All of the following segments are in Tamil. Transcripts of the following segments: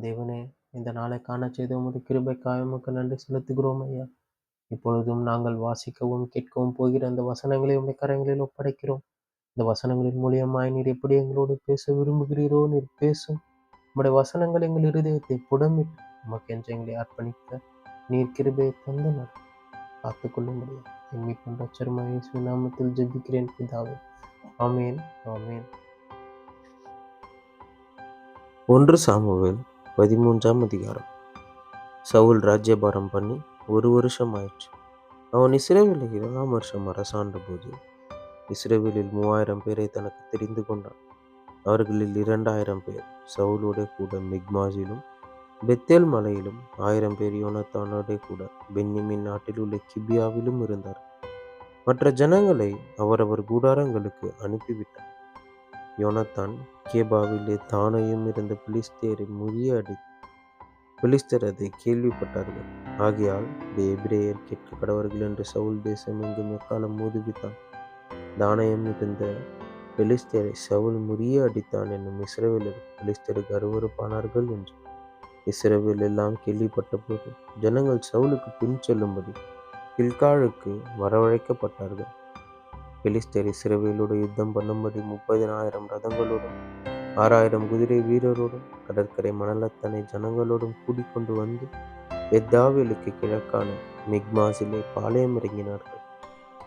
தேவனே, இந்த நாளை காணச் செய்த உமது கிருபைக்காக உமக்கு நன்றி செலுத்துகிறோம் ஐயா. இப்பொழுதும் நாங்கள் வாசிக்கவும் கேட்கவும் போகிற அந்த வசனங்களை உம்முடைய கரங்களில் ஒப்படைக்கிறோம். இந்த வசனங்களின் மூலியமாய் நீர் எப்படி எங்களோடு பேச விரும்புகிறீரோ நீர் பேசும். உம்முடைய வசனங்கள் எங்கள் இருதயத்தை புடமிட்டு உமக்கென்று எங்களை அர்ப்பணிக்க நீர் கிருபையை தந்து காத்துக்கொள்ளும்படியா எம்மை கொண்ட ரட்சகருமாகிய இயேசுவின் நாமத்தில் ஜெபிக்கிறேன் பிதாவே. ஆமென், ஆமென். 1 சாமுவேல் 13ஆம் அதிகாரம். சவுல் ராஜ்யபாரம் பண்ணி 1 வருஷம் ஆயிற்று. அவன் இஸ்ரவேலை 7ஆம் வருஷம் அரசாண்ட போது இஸ்ரவேலில் 3000 பேரை தனக்கு தெரிந்து கொண்டான். அவர்களில் 2000 பேர் சவுலோட கூட மிக்மாசிலும் பெத்தேல் மலையிலும் 1000 பேர் யோனத்தானோட கூட பென்யமீன் நாட்டில் உள்ள கிபியாவிலும் இருந்தார். மற்ற ஜனங்களை அவரவர் கூடாரங்களுக்கு அனுப்பிவிட்டார். யோனத்தான் கேபாவிலே தானையும் இருந்த பிலிஸ்தேரை முறியடி பிலிஸ்தர் அதை கேள்விப்பட்டார்கள். ஆகையால் இதை எபிரேயர் கேட்க கடவர்கள் என்று சவுல் தேசம் எங்கும் எக்காலம் ஊதுவித்தான். தானயம் இருந்த பெலிஸ்தரை சவுல் முறிய அடித்தான் என்னும் இஸ்ரவேலர் பெலிஸ்தருக்கு அருவருப்பானார்கள் என்று இஸ்ரவேல் எல்லாம் கேள்விப்பட்ட போது ஜனங்கள் சவுலுக்கு பின் செல்லும்படி கில்காலுக்கு வரவழைக்கப்பட்டார்கள். பெலிஸ்தர் இஸ்ரவேலோடு யுத்தம் பண்ணும்படி 30,000 ரதங்களோடும் 6,000 குதிரை வீரரோடும் கடற்கரை மணலத்தனை ஜனங்களோடும் கூடிக்கொண்டு வந்து பெத்தாவேலுக்கு கிழக்கான மிக்மாசிலே பாளையம் இறங்கினார்கள்.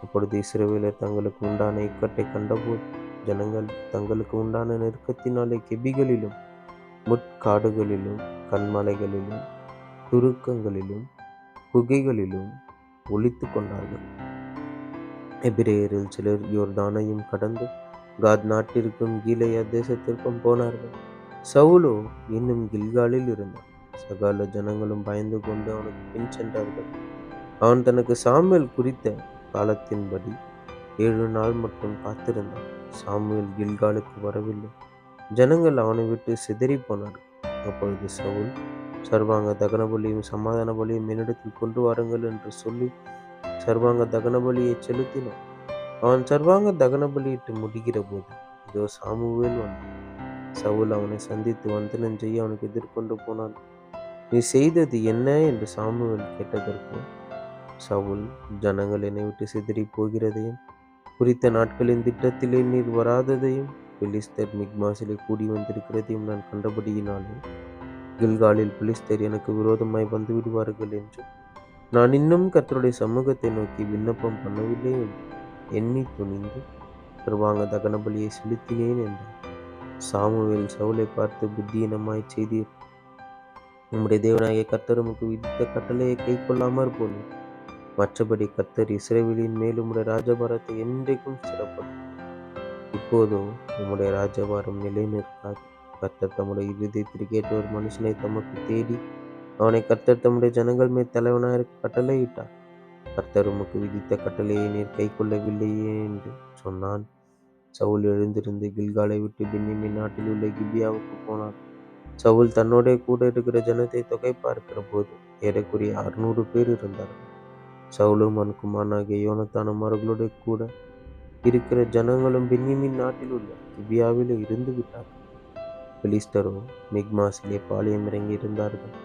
அப்பொழுது இஸ்ரவேலர் தங்களுக்கு உண்டான இக்கட்டை கண்டபோது ஜனங்கள் தங்களுக்கு உண்டான நெருக்கத்தினாலே கெபிகளிலும் முட்காடுகளிலும் கண்மலைகளிலும் துருக்கங்களிலும் குகைகளிலும் ஒளித்து கொண்டார்கள். எபிரேயரில் சிலர் யோர்தானையும் கடந்து காத் நாட்டிற்கும் கீலேயா தேசத்திற்கும் போனார்கள். சவுலோ இன்னும் கில்காலில் இருந்தான். சகல ஜனங்களும் பயந்து கொண்டு அவனுக்கு பின் சென்றார்கள். அவன் தனக்கு சாமுவேல் குறித்த காலத்தின்படி 7 நாள் மட்டும் காத்திருந்தான். சாமுவேல் கில்காலுக்கு வரவில்லை. ஜனங்கள் அவனை விட்டு சிதறி போனார்கள். அப்பொழுது சவுல், சர்வாங்க தகன பலியும் சமாதான பலியும் என்னிடத்தில் கொண்டு வாருங்கள் என்று சொல்லி சர்வாங்க தகன பலியை செலுத்தினான். அவன் சர்வாங்க தகன பலியிட்டு முடிகிற போது இதோ சாமுவேல் வந்தான். சவுல் அவனை சந்தித்து வந்தனம் செய்ய அவனுக்கு எதிர்கொண்டு போனான். நீ செய்தது என்ன என்று சாமுவேல் கேட்டதற்கு சவுல், ஜனங்கள் என்னை விட்டு சிதறி போகிறதையும் குறித்த நாட்களின் திட்டத்திலே நீர் வராததையும் பெலிஸ்தர் மிக்மாசிலே கூடி வந்திருக்கிறதையும் நான் கண்டபடியினாலே கில்காலில் பெலிஸ்தர் எனக்கு விரோதமாய் வந்து விடுவார்கள் என்று நான் இன்னும் கர்த்தருடைய சமூகத்தை நோக்கி விண்ணப்பம் பண்ணவில்லை என்று எண்ணி துணிந்து சர்வாங்க தகன பலியை செலுத்தினேன் என்றார். சாமுவேல் சவுலை பார்த்து, புத்தியீனமாய் செய்தீர். உம்முடைய தேவனாகிய கர்த்தர் உமக்கு விதித்த கட்டளையை கை கொள்ளாமற் போனீர். மற்றபடி கர்த்தர் இஸ்ரவேலின் மேல் உம்முடைய ராஜபாரத்தை என்றைக்கும் ஸ்திரப்படுத்தும். இப்போதோ உம்முடைய ராஜபாரம் நிலை நிற்காது. கர்த்தர் தம்முடைய இருதயத்திற்கு ஏற்ற ஒரு மனுஷனை தமக்கு தேடி அவனை கர்த்தர் தம்முடைய ஜனங்கள் மேல் தலைவனாயிருக்க கட்டளையிட்டார். கர்த்தர் உமக்கு விதித்த கட்டளையை நீர் கை கொள்ளவில்லையே என்று சொன்னான். சவுல் எழுந்திருந்து கில்காலை விட்டு பென்யமீன் நாட்டில் உள்ள கிபியாவுக்கு போனான். சவுல் தன்னோட கூட இருக்கிற ஜனத்தை தொகை பார்க்கிற போது ஏறக்குறைய 600 பேர் இருந்தார்கள். சவுலும் அவன் குமாரனாகிய யோனத்தானும் அவர்களோட கூட இருக்கிற ஜனங்களும் பென்யமீன் நாட்டில் உள்ள கிபியாவிலே இருந்து விட்டார்கள். பெலிஸ்தரோ மிக்மாசிலே பாளையம் இறங்கி இருந்தார்கள்.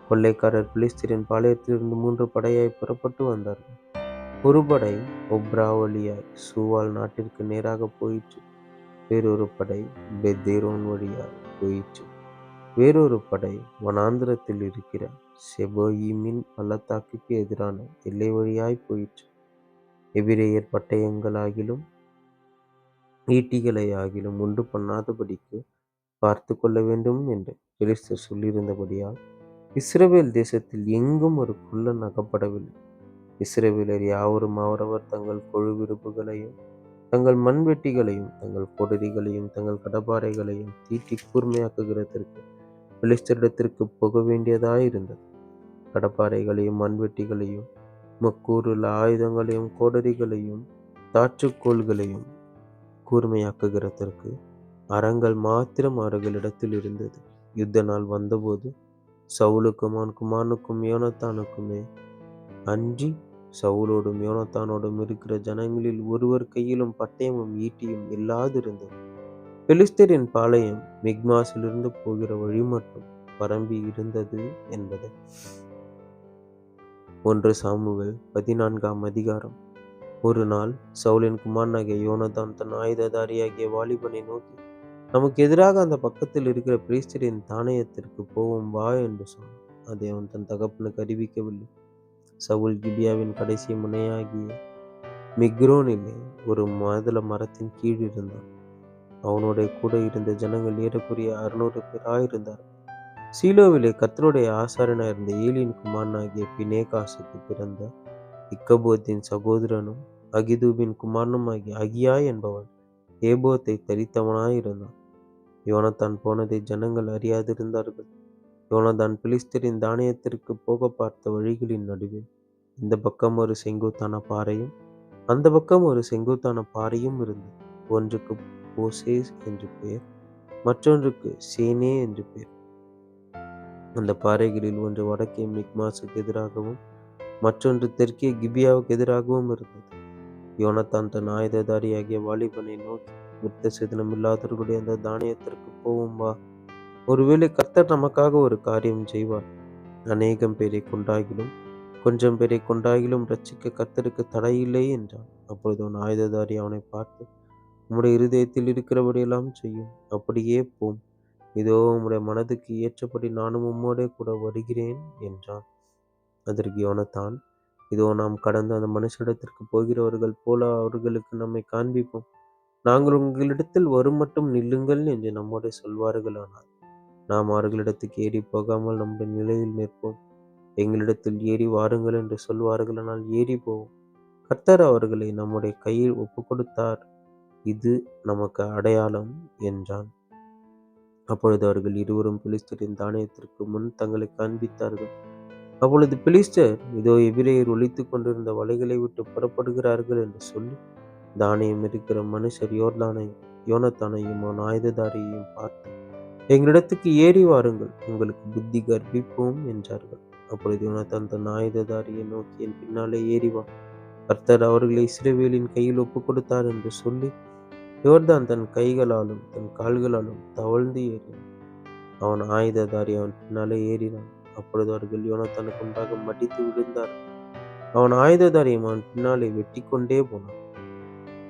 கொள்ளைக்காரர் பெலிஸ்தரின் பாளையத்திலிருந்து 3 படையாய் புறப்பட்டு வந்தார்கள். ஒரு படை ஒப்ரா வழியாய் சூவால் நாட்டிற்கு நேராக போயிற்று. வேறொரு படை பெத்தேரோன் வழியாய் போயிற்று. வேறொரு படை வனாந்திரத்தில் இருக்கிற செபோயிமின் பள்ளத்தாக்குக்கு எதிரான எல்லை வழியாய் போயிற்று. எபிரேயர் பட்டயங்களாகிலும் ஈட்டிகளையாகிலும் உண்டு பண்ணாதபடிக்கு பார்த்து கொள்ள வேண்டும் என்று பெலிஸ்தர் சொல்லியிருந்தபடியால் இஸ்ரவேல் தேசத்தில் எங்கும் ஒரு குள்ளன் அகப்படவில்லை. இஸ்ரவேலர் யாவரும் அவரவர் தங்கள் கொழுவிருப்புகளையும் தங்கள் மண்வெட்டிகளையும் தங்கள் கோடரிகளையும் தங்கள் கடப்பாறைகளையும் தீட்டி கூர்மையாக்குகிறதற்கு பெலிஸ்தரிடத்திற்கு போக வேண்டியதாயிருந்தது. கடப்பாறைகளையும் மண்வெட்டிகளையும் மக்கூறுள்ள ஆயுதங்களையும் கோடரிகளையும் தாற்றுக்கோள்களையும் கூர்மையாக்குகிறதற்கு அறங்கள் மாத்திரம் அவர்களிடத்தில் இருந்தது. யுத்த நாள் வந்தபோது சவுலுக்கும் அவன் குமாரனுக்கும் யோனத்தானுக்குமே அன்றி சவுலோடும் யோனத்தானோடும் இருக்கிற ஜனங்களில் ஒருவர் கையிலும் பட்டயமும் ஈட்டியும் இல்லாதிருந்தது. பெலிஸ்தரின் பாளையம் மிக்மாசிலிருந்து போகிற வழி மட்டும் பரம்பி இருந்தது என்பதை. 1 சாமுவேல் 14ஆம் அதிகாரம். ஒரு நாள் சவுலின் குமாரனாகிய யோனத்தான் தன் ஆயுததாரியாகிய வாலிபனை நோக்கி, நமக்கு எதிராக அந்த பக்கத்தில் இருக்கிற பெலிஸ்தரின் தானியத்திற்கு போவோம் வா என்று சொன்னான். அதை அவன் தன் தகப்பனுக்கு அறிவிக்கவில்லை. சவுல் கிபியாவின் கடைசி முனையாகிய மிக்ரோனிலே ஒரு மாதுள மரத்தின் கீழ் இருந்தான். அவனுடைய கூட இருந்த ஜனங்கள் ஏறக்குறைய 600 பேராயிருந்தார்கள். சீலோவிலே கர்த்தருடைய ஆசாரியனாய் இருந்த ஏலியின் குமாரனாகிய பினேகாசுக்கு பிறந்த இக்கபோத்தின் சகோதரனும் அகிதூபின் குமாரனுமாகிய அகியா என்பவன் ஏபோத்தை தரித்தவனாயிருந்தான். யோனத்தான் போனதை ஜனங்கள் அறியாதிருந்தார்கள். யோனத்தான் பெலிஸ்தரின் தானியத்திற்கு போக பார்த்த வழிகளின் நடுவே இந்த பக்கம் ஒரு செங்குத்தான பாறையும் அந்த பக்கம் ஒரு செங்குத்தான பாறையும் இருந்தது. ஒன்றுக்கு போசேஸ் என்று பெயர், மற்றொன்றுக்கு சேனே என்று பெயர். அந்த பாறைகளில் ஒன்று வடக்கே மிக்மாசுக்கு எதிராகவும் மற்றொன்று தெற்கே கிபியாவுக்கு எதிராகவும் இருந்தது. யோனத்தான் தன் ஆயுததாரியாகிய வாலிபனை நோக்கி, விருத்த சேதனம் இல்லாதவர்களுடைய அந்த தானியத்திற்கு போவோம் வா, ஒருவேளை கர்த்தர் நமக்காக ஒரு காரியம் செய்வார். அநேகம் பேரை கொண்டாகிலும் கொஞ்சம் பேரை கொண்டாகிலும் ரட்சிக்க கர்த்தருக்கு தடையில்லை என்றான். அப்பொழுது அவன் ஆயுததாரி அவனை பார்த்து, உம்முடைய இருதயத்தில் இருக்கிறபடியெல்லாம் செய்யும், அப்படியே போம். இதோ உம்முடைய மனதுக்கு ஏற்றபடி நானும் உம்மோடே கூட வருகிறேன் என்றான். அதற்கு யோனத்தான், இதோ நாம் கடந்து அந்த மனுஷனிடத்திற்கு போகிறவர்கள் போல அவர்களுக்கு நம்மை காண்பிப்போம். நாங்கள் உங்களிடத்தில் வரும் மட்டும் நில்லுங்கள் என்று நம்மோடே சொல்வார்களானால் நாம் அவர்களிடத்துக்கு ஏறி போகாமல் நம்முடைய நிலையில் நிற்போம். எங்களிடத்தில் ஏறி வாருங்கள் என்று சொல்வார்களானால் ஏறி போவோம். கர்த்தர் அவர்களை நம்முடைய கையில் ஒப்பு கொடுத்தார், இது நமக்கு அடையாளம் என்றான். அப்பொழுது அவர்கள் இருவரும் பெலிஸ்தரின் தானியத்திற்கு முன் தங்களை காண்பித்தார்கள். அப்பொழுது பெலிஸ்தர், இதோ எபிரேயர் ஒளித்து கொண்டிருந்த வலைகளை விட்டு புறப்படுகிறார்கள் என்று சொல்லி தானியம் இருக்கிற மனுஷர் யோனத்தானையும் அவன் ஆயுததாரியையும் பார்த்து, எங்களிடத்துக்கு ஏறி வாருங்கள், உங்களுக்கு புத்தி கற்பிப்போம் என்றார்கள். அப்பொழுது யோனத்தான் தன் ஆயுததாரியை நோக்கி, என் பின்னாலே ஏறி வா, கர்த்தர் அவர்களை இஸ்ரவேலின் கையில் ஒப்பு கொடுத்தார் என்று சொல்லி யோர்தான் தன் கைகளாலும் தன் கால்களாலும் தவழ்ந்து ஏறினான். அவன் ஆயுததாரி அவன் பின்னாலே ஏறினான். அப்பொழுது அவர்கள் யோனத்தானுக்கு முன்பாக மடித்து விழுந்தார். அவன் ஆயுததாரியும் அவன் பின்னாலே வெட்டி கொண்டே போனான்.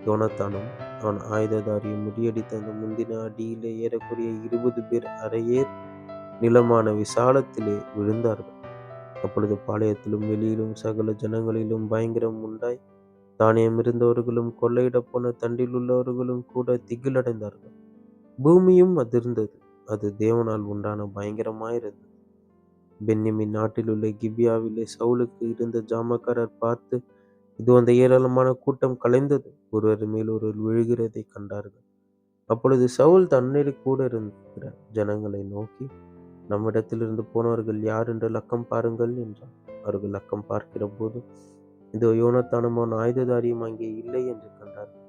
யோனத்தானும் அவன் ஆயுததாரியும் முறியடித்த அந்த முந்தின அடியிலே ஏறக்குறைய 20 பேர் அரையேர் நிலமான விசாலத்திலே விழுந்தார்கள். அப்பொழுது பாளையத்திலும் வெளியிலும் சகல ஜனங்களிலும் பயங்கரம் உண்டாய், தானியம் இருந்தவர்களும் கொள்ளையிடப் போன தண்டில் உள்ளவர்களும் கூட திகிலடைந்தார்கள். பூமியும் அதிர்ந்தது. அது தேவனால் உண்டான பயங்கரமாயிருந்தது. பென்யமீன் நாட்டில் உள்ள கிபியாவிலே சவுலுக்கு இருந்த ஜாமக்காரர் பார்த்து, இது அந்த ஏராளமான கூட்டம் கலைந்தது, ஒருவர் மேல் ஒருவர் விழுகிறதை கண்டார்கள். அப்பொழுது சவுல் தன்னோடு கூட இருக்கிற ஜனங்களை நோக்கி, நம்மிடத்திலிருந்து போனவர்கள் யார் என்று லக்கம் பாருங்கள் என்றான். அவர்கள் லக்கம் பார்க்கிற போது, இதோ யோனத்தானும் அவன் ஆயுததாரியும் அங்கே இல்லை என்று கண்டார்கள்.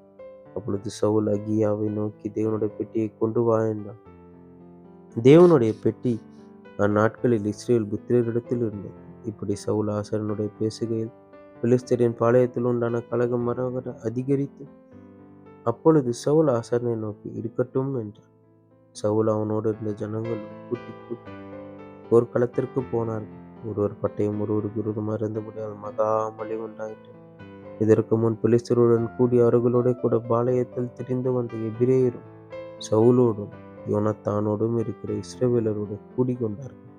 அப்பொழுது சவுல் அகியாவை நோக்கி, தேவனுடைய பெட்டியை கொண்டு வா என்றான். தேவனுடைய பெட்டி அந்நாட்களில் இஸ்ரேல் புத்திரரிடத்தில் இருந்தது. இப்படி சவுல் ஆசாரியனுடைய பேசுகையில் பெலிஸ்தரின் பாளையத்தில் உண்டான கலகம் மரவர அதிகரித்து, அப்பொழுது சவுல் ஆசாரியனை நோக்கி, இருக்கட்டும் என்றான். சவுல் அவனோடு இருந்த ஜனங்களும் கூட்டி போர்க்களத்திற்கு போனார்கள். ஒருவர் பட்டயம் ஒருவருக்கு விரோதமாக இருந்தபடியால் மகா அமளி உண்டாயிற்று. இதற்கு முன் பெலிஸ்தருடன் கூடி அவர்களோட கூட பாளையத்தில் திரிந்து வந்த எபிரேயரும் சவுலோடும் யோனத்தானோடும் இருக்கிற இஸ்ரவேலரோடு கூடிக்கொண்டார்கள்.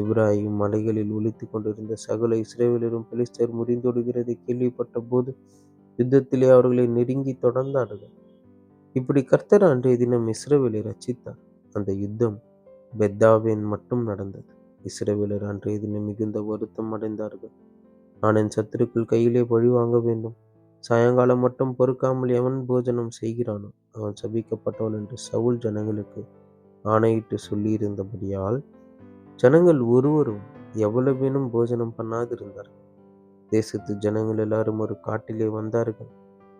எபிராயிம் மலைகளில் ஒளித்து கொண்டிருந்த சகல இஸ்ரவேலரும் பெலிஸ்தர் முறிந்தொடுகிறதை கேள்விப்பட்ட போது யுத்தத்திலே அவர்களை நெருங்கி தொடர்ந்தார்கள். இப்படி கர்த்தர் அன்றைய தினம் இஸ்ரவேலை ரட்சித்தார். அந்த யுத்தம் பெத்தாவேன் மட்டும் நடந்தது. இஸ்ரவேலர் அன்றைய தினம் மிகுந்த வருத்தம் அடைந்தார்கள். நான் என் சத்துருக்கள் கையிலே பழி வாங்க வேண்டும். சாயங்காலம் மட்டும் பொறுக்காமல் எவன் போஜனம் செய்கிறானோ அவன் சபிக்கப்பட்டவன் என்று சவுல் ஜனங்களுக்கு ஆணையிட்டு சொல்லியிருந்தபடியால் ஜனங்கள் ஒருவரும் எவ்வளவேனும் போஜனம் பண்ணாதிருந்தார்கள். தேசத்து ஜனங்கள் எல்லாரும் ஒரு காட்டிலே வந்தார்கள்.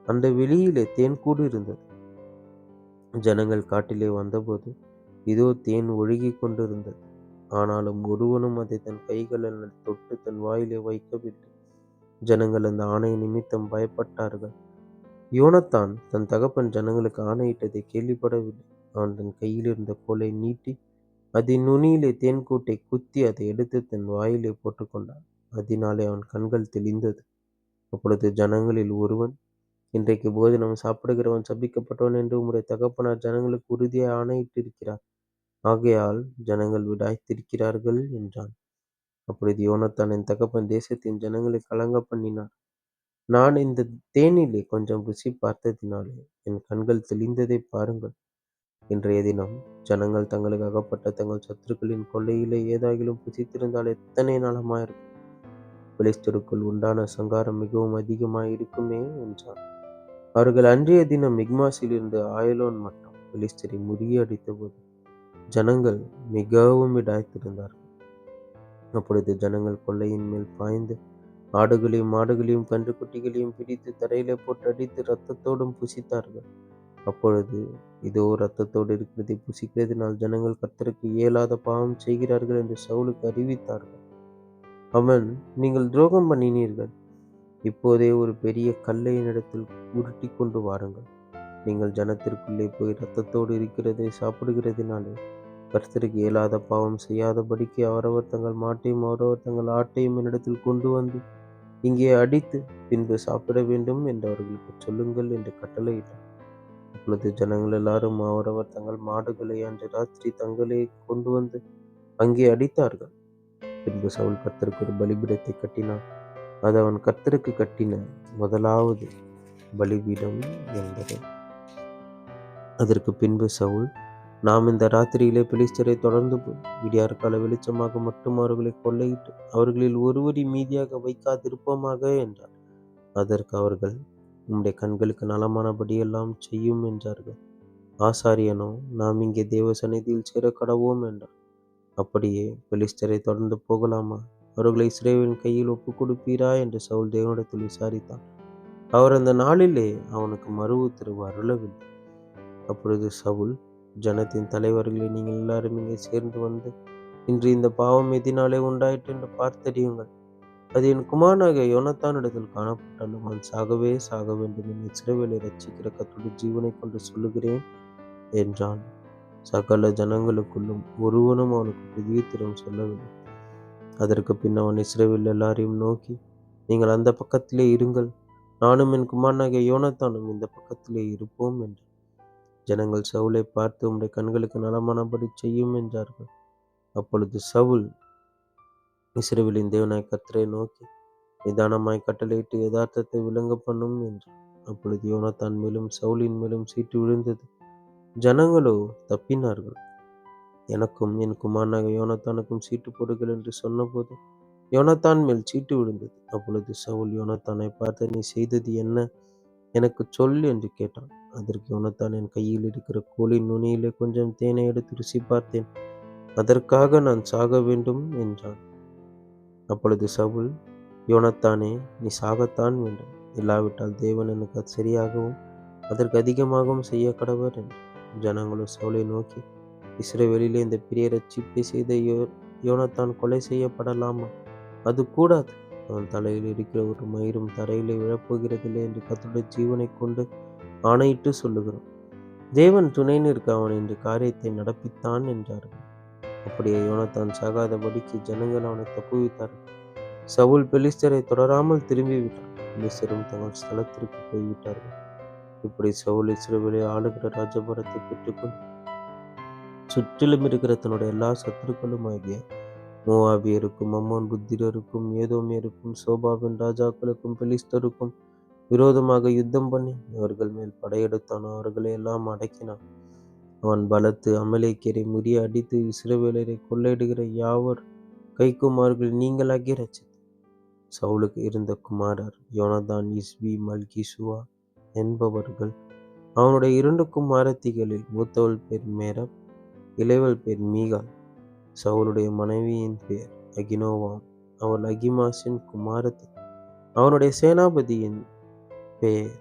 அந்த வெளியிலே தேன் கூடு இருந்தது. ஜனங்கள் காட்டிலே வந்தபோது இதோ தேன் ஒழுகி கொண்டிருந்தது. ஆனாலும் ஒருவனும் அதை தன் கைகளில் தொட்டு தன் வாயிலே வைக்கவில்லை. ஜனங்கள் அந்த ஆணை நிமித்தம் பயப்பட்டார்கள். யோனத்தான் தன் தகப்பன் ஜனங்களுக்கு ஆணையிட்டதை கேள்விப்படவில்லை. அவன் தன் கையில் இருந்த கோலை நீட்டி அதன் நுனியிலே தேன்கூட்டை குத்தி அதை எடுத்து தன் வாயிலே போட்டுக்கொண்டான். அதனாலே அவன் கண்கள் தெளிந்தது. அப்பொழுது ஜனங்களில் ஒருவன், இன்றைக்கு போஜனம் சாப்பிடுகிறவன் சபிக்கப்பட்டவன் என்று உம்முடைய தகப்பனார் ஜனங்களுக்கு உறுதியாய் ஆணையிட்டிருக்கிறார். ஆகையால் ஜனங்கள் விடாய்த்திருக்கிறார்கள் என்றான். அப்பொழுது யோனத்தான், என் தகப்பன் தேசத்தின் ஜனங்களை கலங்க பண்ணினார். நான் இந்த தேனிலே கொஞ்சம் ருசி பார்த்ததினாலே என் கண்கள் தெளிந்ததை பாருங்கள். இன்றைய தினம் ஜனங்கள் தங்களுக்கு அகப்பட்ட தங்கள் சத்துருக்களின் கொள்ளையிலே ஏதாகிலும் புசித்திருந்தால் எத்தனை நலமாயிருக்கும். பெலிஸ்தருக்குள் உண்டான சங்காரம் மிகவும் அதிகமாயிருக்குமே என்றான். அவர்கள் அன்றைய தினம் மிக்மாசிலிருந்து ஆயலோன் மட்டும் பெலிஸ்தரை முறியடித்தபோது ஜனங்கள் மிகவும் விடாய்த்திருந்தார்கள். அப்பொழுது ஜனங்கள் கொள்ளையின் மேல் பாய்ந்து ஆடுகளையும் மாடுகளையும் கன்றுக்குட்டிகளையும் பிடித்து தரையிலே போட்டு அடித்து இரத்தத்தோடும் புசித்தார்கள். அப்பொழுது இதோ இரத்தத்தோடு இருக்கிறதை புசிக்கிறதினால் ஜனங்கள் கர்த்தருக்கு இயலாத பாவம் செய்கிறார்கள் என்று சவுலுக்கு அறிவித்தார்கள். அவன், நீங்கள் துரோகம் பண்ணினீர்கள். இப்போதே ஒரு பெரிய கல்லை என்னிடத்தில் உருட்டி கொண்டு வாருங்கள். நீங்கள் ஜனத்திற்குள்ளே போய் இரத்தத்தோடு இருக்கிறதை சாப்பிடுகிறதினாலே கர்த்தருக்கு இயலாத பாவம் செய்யாதபடிக்கு அவரவர் தங்கள் மாட்டையும் அவரவர் தங்கள் ஆட்டையும் என்னிடத்தில் கொண்டு வந்து இங்கே அடித்து பின்பு சாப்பிட வேண்டும் என்று அவர்களுக்கு சொல்லுங்கள் என்று கட்டளையிட்டார். அப்பொழுது ஜனங்கள் எல்லாரும் அவரவர் தங்கள் மாடுகளை அன்று ராத்திரி தங்களே கொண்டு வந்து அங்கே அடித்தார்கள். பின்பு சவுல் கர்த்தருக்கு ஒரு பலிபீடத்தை கட்டினான். அது அவன் கர்த்தருக்கு கட்டின முதலாவது பலிபீடம் என்பது. அதற்கு பின்பு சவுல், நாம் இந்த ராத்திரியிலே பெலிஸ்தரை தொடர்ந்து போய் விடியாற்கால வெளிச்சமாக மட்டும் அவர்களை கொள்ளையிட்டு அவர்களில் ஒருவரை மீதியாக வைக்காதிருப்போமாக என்றார். அதற்கு அவர்கள், உம்முடைய கண்களுக்கு நலமானபடியெல்லாம் செய்யும் என்றார்கள். ஆசாரியனோ, நாம் இங்கே தேவ சந்நிதியில் சேர கடவோம் என்றார். அப்படியே பெலிஸ்தரை தொடர்ந்து போகலாமா? அவர்களை இஸ்ரவேலின் கையில் ஒப்புக் கொடுப்பீரா என்று சவுல் தேவனிடத்தில் விசாரித்தான். அவர் அந்த நாளிலே அவனுக்கு மறு உத்தரவு அருளவில்லை. அப்பொழுது சவுல், ஜனத்தின் தலைவர்களை, நீங்கள் எல்லாரும் இங்கே சேர்ந்து வந்து இன்று இந்த பாவம் எதினாலே உண்டாயிற்று என்று பார்த்தறியுங்கள். அது என் குமாரனாகிய யோனத்தானிடத்தில் காணப்பட்டாலும் அவன் சாகவே சாக வேண்டும் என்று இஸ்ரவேலை ரட்சிக்கிற கர்த்தருடைய ஜீவனை கொண்டு சொல்லுகிறேன் என்றான். சகல ஜனங்களுக்குள்ளும் ஒருவனும் அவனுக்கு பிரதியுத்தரம் சொல்லவில்லை. அதற்கு பின் அவன் இஸ்ரவேல் எல்லாரையும் நோக்கி, நீங்கள் அந்த பக்கத்திலே இருங்கள், நானும் என் குமாரனாகிய யோனத்தானும் இந்த பக்கத்திலே இருப்போம் என்றான். ஜனங்கள் சவுலை பார்த்து, உம்முடைய கண்களுக்கு நலமானபடி செய்யும் என்றார்கள். அப்பொழுது சவுல் இஸ்ரவேலின் தேவனாகிய கர்த்தரை நோக்கி, நிதானமாய் கட்டளையிட்டு யதார்த்தத்தை விளங்க பண்ணும் என்றான். அப்பொழுது யோனத்தான் மேலும் சவுலின் மேலும் சீட்டு விழுந்தது. ஜனங்களோ தப்பினார்கள். எனக்கும் என் குமாரனாகிய யோனத்தானுக்கும் சீட்டு போடுங்கள் என்று சொன்னபோது யோனத்தான் மேல் சீட்டு விழுந்தது. அப்பொழுது சவுல் யோனத்தானை பார்த்து, நீ செய்தது என்ன? எனக்கு சொல் என்று கேட்டான். அதற்கு யோனத்தான், என் கையில் இருக்கிற கோலின் நுனியிலே கொஞ்சம் தேனை எடுத்து ருசி பார்த்தேன், அதற்காக நான் சாக வேண்டும் என்றான். அப்பொழுது சவுல், யோனத்தானே, நீ சாகத்தான் வேண்டும், இல்லாவிட்டால் தேவன் எனக்கு சரியாகவும் அதற்கு அதிகமாகவும் செய்ய கடவர் என்றான். ஜனங்களோ சவுலை நோக்கி, இஸ்ரவேலிலே இந்த பெரிய ரட்சிப்பை செய்த யோனத்தான் கொலை செய்யப்படலாமா? அது கூடாது. அவன் தலையில் இருக்கிற ஒரு மயிரும் தரையிலே விழப்போகிறதில்லை என்று கர்த்தருடைய ஜீவனை கொண்டு ஆணையிட்டு சொல்லுகிறோம். தேவன் துணை நிற்க அவன் இந்த காரியத்தை நடப்பித்தான் என்றார்கள். அப்படியே யோனத்தான் சாகாதபடிக்கு ஜனங்கள் அவனை தப்புவித்தார்கள். சவுல் பெலிஸ்தரை தொடராமல் திரும்பிவிட்டான். பெலிஸ்தரும் தங்கள் ஸ்தலத்திற்கு போய்விட்டார்கள். இப்படி சவுல் இஸ்ரவேலை ஆளுகிற ராஜபாரத்தை பெற்றுக்கொண்டு சுற்றிலும் இருக்கிற தன்னுடைய எல்லா சத்துருக்களும் ஆகிய மோவாபியருக்கும் அம்மோன் புத்திரருக்கும் ஏதோமியருக்கும் சோபாவின் ராஜாக்களுக்கும் பெலிஸ்தருக்கும் விரோதமாக யுத்தம் பண்ணி அவர்கள் மேல் படையெடுத்தான். அவர்களை எல்லாம் அடக்கினான். அவன் பலத்து அமலேக்கியரை முறிய அடித்து இஸ்ரவேலரை கொள்ளையிடுகிற யாவர் கைக்கும் அவர்கள் நீங்களாகி ரட்சித்தார். சவுலுக்கு இருந்த குமாரர் யோனதான், இஸ்வி, மல்கிசுவா என்பவர்கள். அவனுடைய 2 குமாரத்திகளில் மூத்தவள் பேர் மேரப், இளையவள் பேர் மீகாள். சவுலுடைய மனைவியின் பேர் அகினோவாம், அவள் அகிமாசின் குமாரத்தி. அவனுடைய சேனாபதியின் பெயர்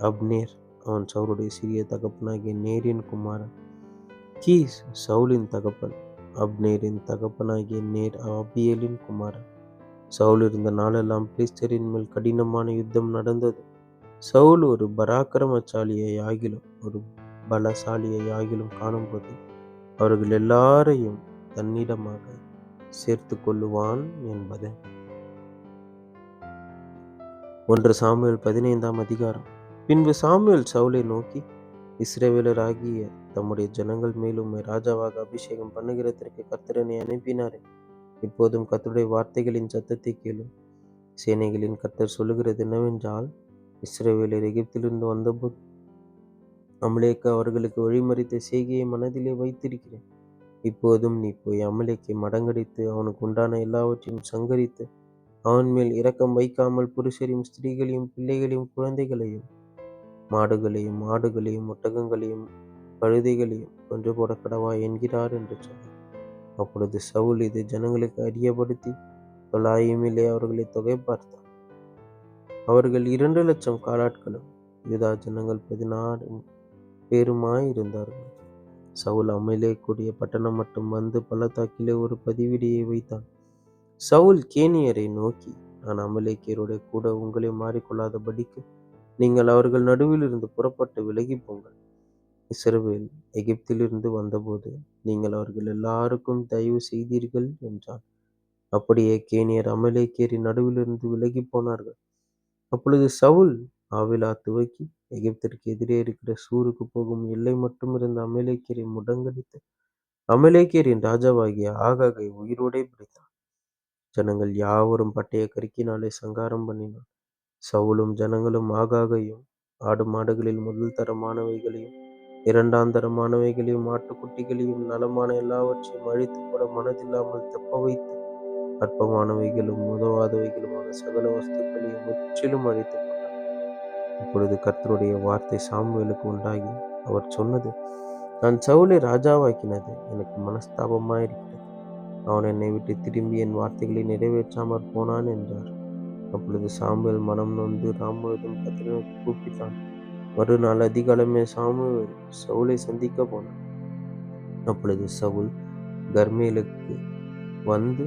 அப்னேர், அவன் சவுலுடைய சிறிய தகப்பனாகிய நேரின் குமாரன். கீஸ் சவுலின் தகப்பன். அப்னேரின் தகப்பனாகிய நேர் ஆபியேலின் குமாரன். சவுல் இருந்த நாளெல்லாம் பெலிஸ்தரின் மேல் கடினமான யுத்தம் நடந்தது. சவுல் ஒரு பராக்கிரமசாலியை ஆகிலும் ஒரு பலசாலியை ஆகிலும் காணும்போது அவர்கள் எல்லாரையும் தன்னிடமாக சேர்த்து கொள்ளுவான் என்பது. 1 சாமுவேல் 15ஆம் அதிகாரம். பின்பு சாமுவேல் சவுலை நோக்கி, இஸ்ரவேலராகிய தம்முடைய ஜனங்கள் மேல் உம்மை ராஜாவாக அபிஷேகம் பண்ணுகிறதற்கு கர்த்தர் என்னை அனுப்பினாரே. இப்போதும் கர்த்தருடைய வார்த்தைகளின் சத்தத்தை கேளும். சேனைகளின் கர்த்தர் சொல்லுகிறது என்னவென்றால், இஸ்ரவேலர் எகிப்திலிருந்து வந்தபோது அமலேக்கு அவர்களுக்கு வழிமறித்த செய்கையை மனதிலே வைத்திருக்கிறேன். இப்போதும் நீ போய் அமலேக்கை மடங்கடித்து அவனுக்கு உண்டான எல்லாவற்றையும் சங்கரித்து அவன் மேல் இரக்கம் வைக்காமல் புருஷரையும் ஸ்திரீகளையும் பிள்ளைகளையும் குழந்தைகளையும் மாடுகளையும் ஆடுகளையும் ஒட்டகங்களையும் கழுதைகளையும் கொன்று போட கடவா என்கிறார் என்று சொன்னார். அப்பொழுது சவுல் இதை ஜனங்களுக்கு அறியப்படுத்தி தொலாயிமிலே அவர்களை தொகை பார்த்தார். அவர்கள் 2,00,000 காலாட்களும் யூதா ஜனங்கள் 16 பேருமாயிருந்தார்கள். சவுல் அமலேக்குடைய பட்டணம் மட்டும் வந்து பள்ளத்தாக்கிலே ஒரு பதிவிடையை வைத்தான். சவுல் கேனியரை நோக்கி, நான் அமலேக்கியருடைய கூட உங்களை மாறிக்கொள்ளாதபடிக்கு நீங்கள் அவர்கள் நடுவிலிருந்து புறப்பட்டு விலகி போங்கள். இஸ்ரவேல் எகிப்திலிருந்து வந்தபோது நீங்கள் அவர்கள் எல்லாருக்கும் தயவு செய்தீர்கள் என்றான். அப்படியே கேனியர் அமலேக்கியரின் நடுவிலிருந்து விலகி போனார்கள். அப்பொழுது சவுல் ஆவிலா துவக்கி எகிப்திற்கு எதிரே இருக்கிற சூருக்கு போகும் எல்லை மட்டும் இருந்த அமலேக்கியரை முடங்கடித்து அமலேக்கியரின் ராஜாவாகிய ஆகாகை உயிரோடே பிடித்தான். ஜனங்கள் யாவரும் பட்டய கருக்கினாலே சங்காரம் பண்ணினான். சவுலும் ஜனங்களும் ஆகாகையும் ஆடு மாடுகளில் முதல் தரமானவைகளையும் 2ஆம் தரமானவைகளையும் ஆட்டுக்குட்டிகளையும் நலமான எல்லாவற்றையும் அழித்து போட மனதில்லாமல் தப்ப வைத்து அற்பமானவைகளும் உதவாதவைகளுமான சகல வஸ்துக்களையும் முற்றிலும் அழித்து போட்டார். இப்பொழுது கர்த்தருடைய வார்த்தை சாமுவேலுக்கு உண்டாகி அவர் சொன்னது, நான் சவுலை ராஜாவாக்கினது எனக்கு மனஸ்தாபமாயிருக்கிறது. அவன் என்னை விட்டு திரும்பி என் வார்த்தைகளை நிறைவேற்றாமற் போனான் என்றார். அப்பொழுது சாமுவேல் மனம் நொந்து ராமுவதும் கர்த்தரை நோக்கி கூப்பிட்டான். மறுநாள் அதிகாலமே சாமுவேல் சவுலை சந்திக்க போனான். அப்பொழுது சவுல் கர்மேலுக்கு வந்து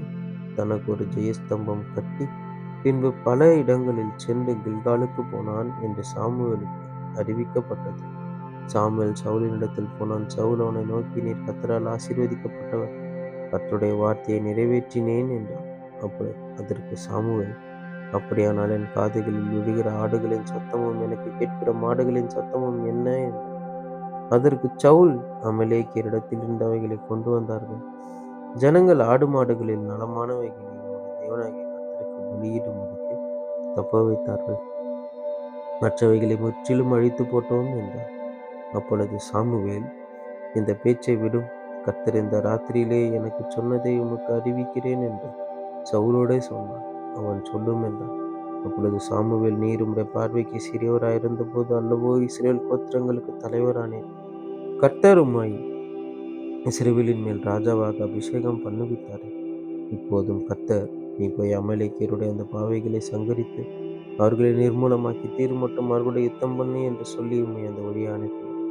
தனக்கு ஒரு ஜெயஸ்தம்பம் கட்டி பின்பு பல இடங்களில் சென்று கில்காலுக்கு போனான் என்று சாமுவேலுக்கு அறிவிக்கப்பட்டது. சாமுவேல் சவுலினிடத்தில் போனான். சவுல் அவனை நோக்கி, நீர் கர்த்தரால் ஆசீர்வதிக்கப்பட்டவர், கர்த்தருடைய வார்த்தையை நிறைவேற்றினேன் என்றான். அதற்கு சாமுவேல், அப்படியானால் என் காதுகளில் விழுகிற ஆடுகளின் சத்தமும் எனக்கு கேட்கிற மாடுகளின் சத்தமும் என்ன என்றான். அதற்கு சவுல், அமலேக்கியரிடத்திலிருந்து அவைகளை கொண்டு வந்தார்கள். ஜனங்கள் ஆடு மாடுகளில் நலமானவைகளை தேவனாகிய கர்த்தருக்கு பலியிடும்படிக்கு தப்ப வைத்தார்கள். மற்றவைகளை முற்றிலும் அழித்து போட்டோம் என்றார். அப்பொழுது சாமுவேல், இந்த பேச்சை விடும், கர்த்தர் இந்த ராத்திரியிலே எனக்கு சொன்னதை உமக்கு அறிவிக்கிறேன் என்று சவுலோடே சொன்னான். அவன் சொல்லும் என்றான். அப்பொழுது சாமுவேல், நீர் உம்முடைய பார்வைக்கு சிறியவராயிருந்த போது அல்லவோ இஸ்ரவேல் கோத்திரங்களுக்கு தலைவரானேன். கர்த்தர் உம்மை இஸ்ரவேலின் மேல் ராஜாவாக அபிஷேகம் பண்ணுவித்தாரே. இப்போதும் கர்த்தர், நீ போய் அமலேக்கியருடைய அந்த பாவைகளை சங்கரித்து அவர்களை நிர்மூலமாக்கி தீர் மட்டும் அவர்களுடைய யுத்தம் பண்ணு என்று சொல்லி உம்மை அந்த வழியை அனுப்பினார்.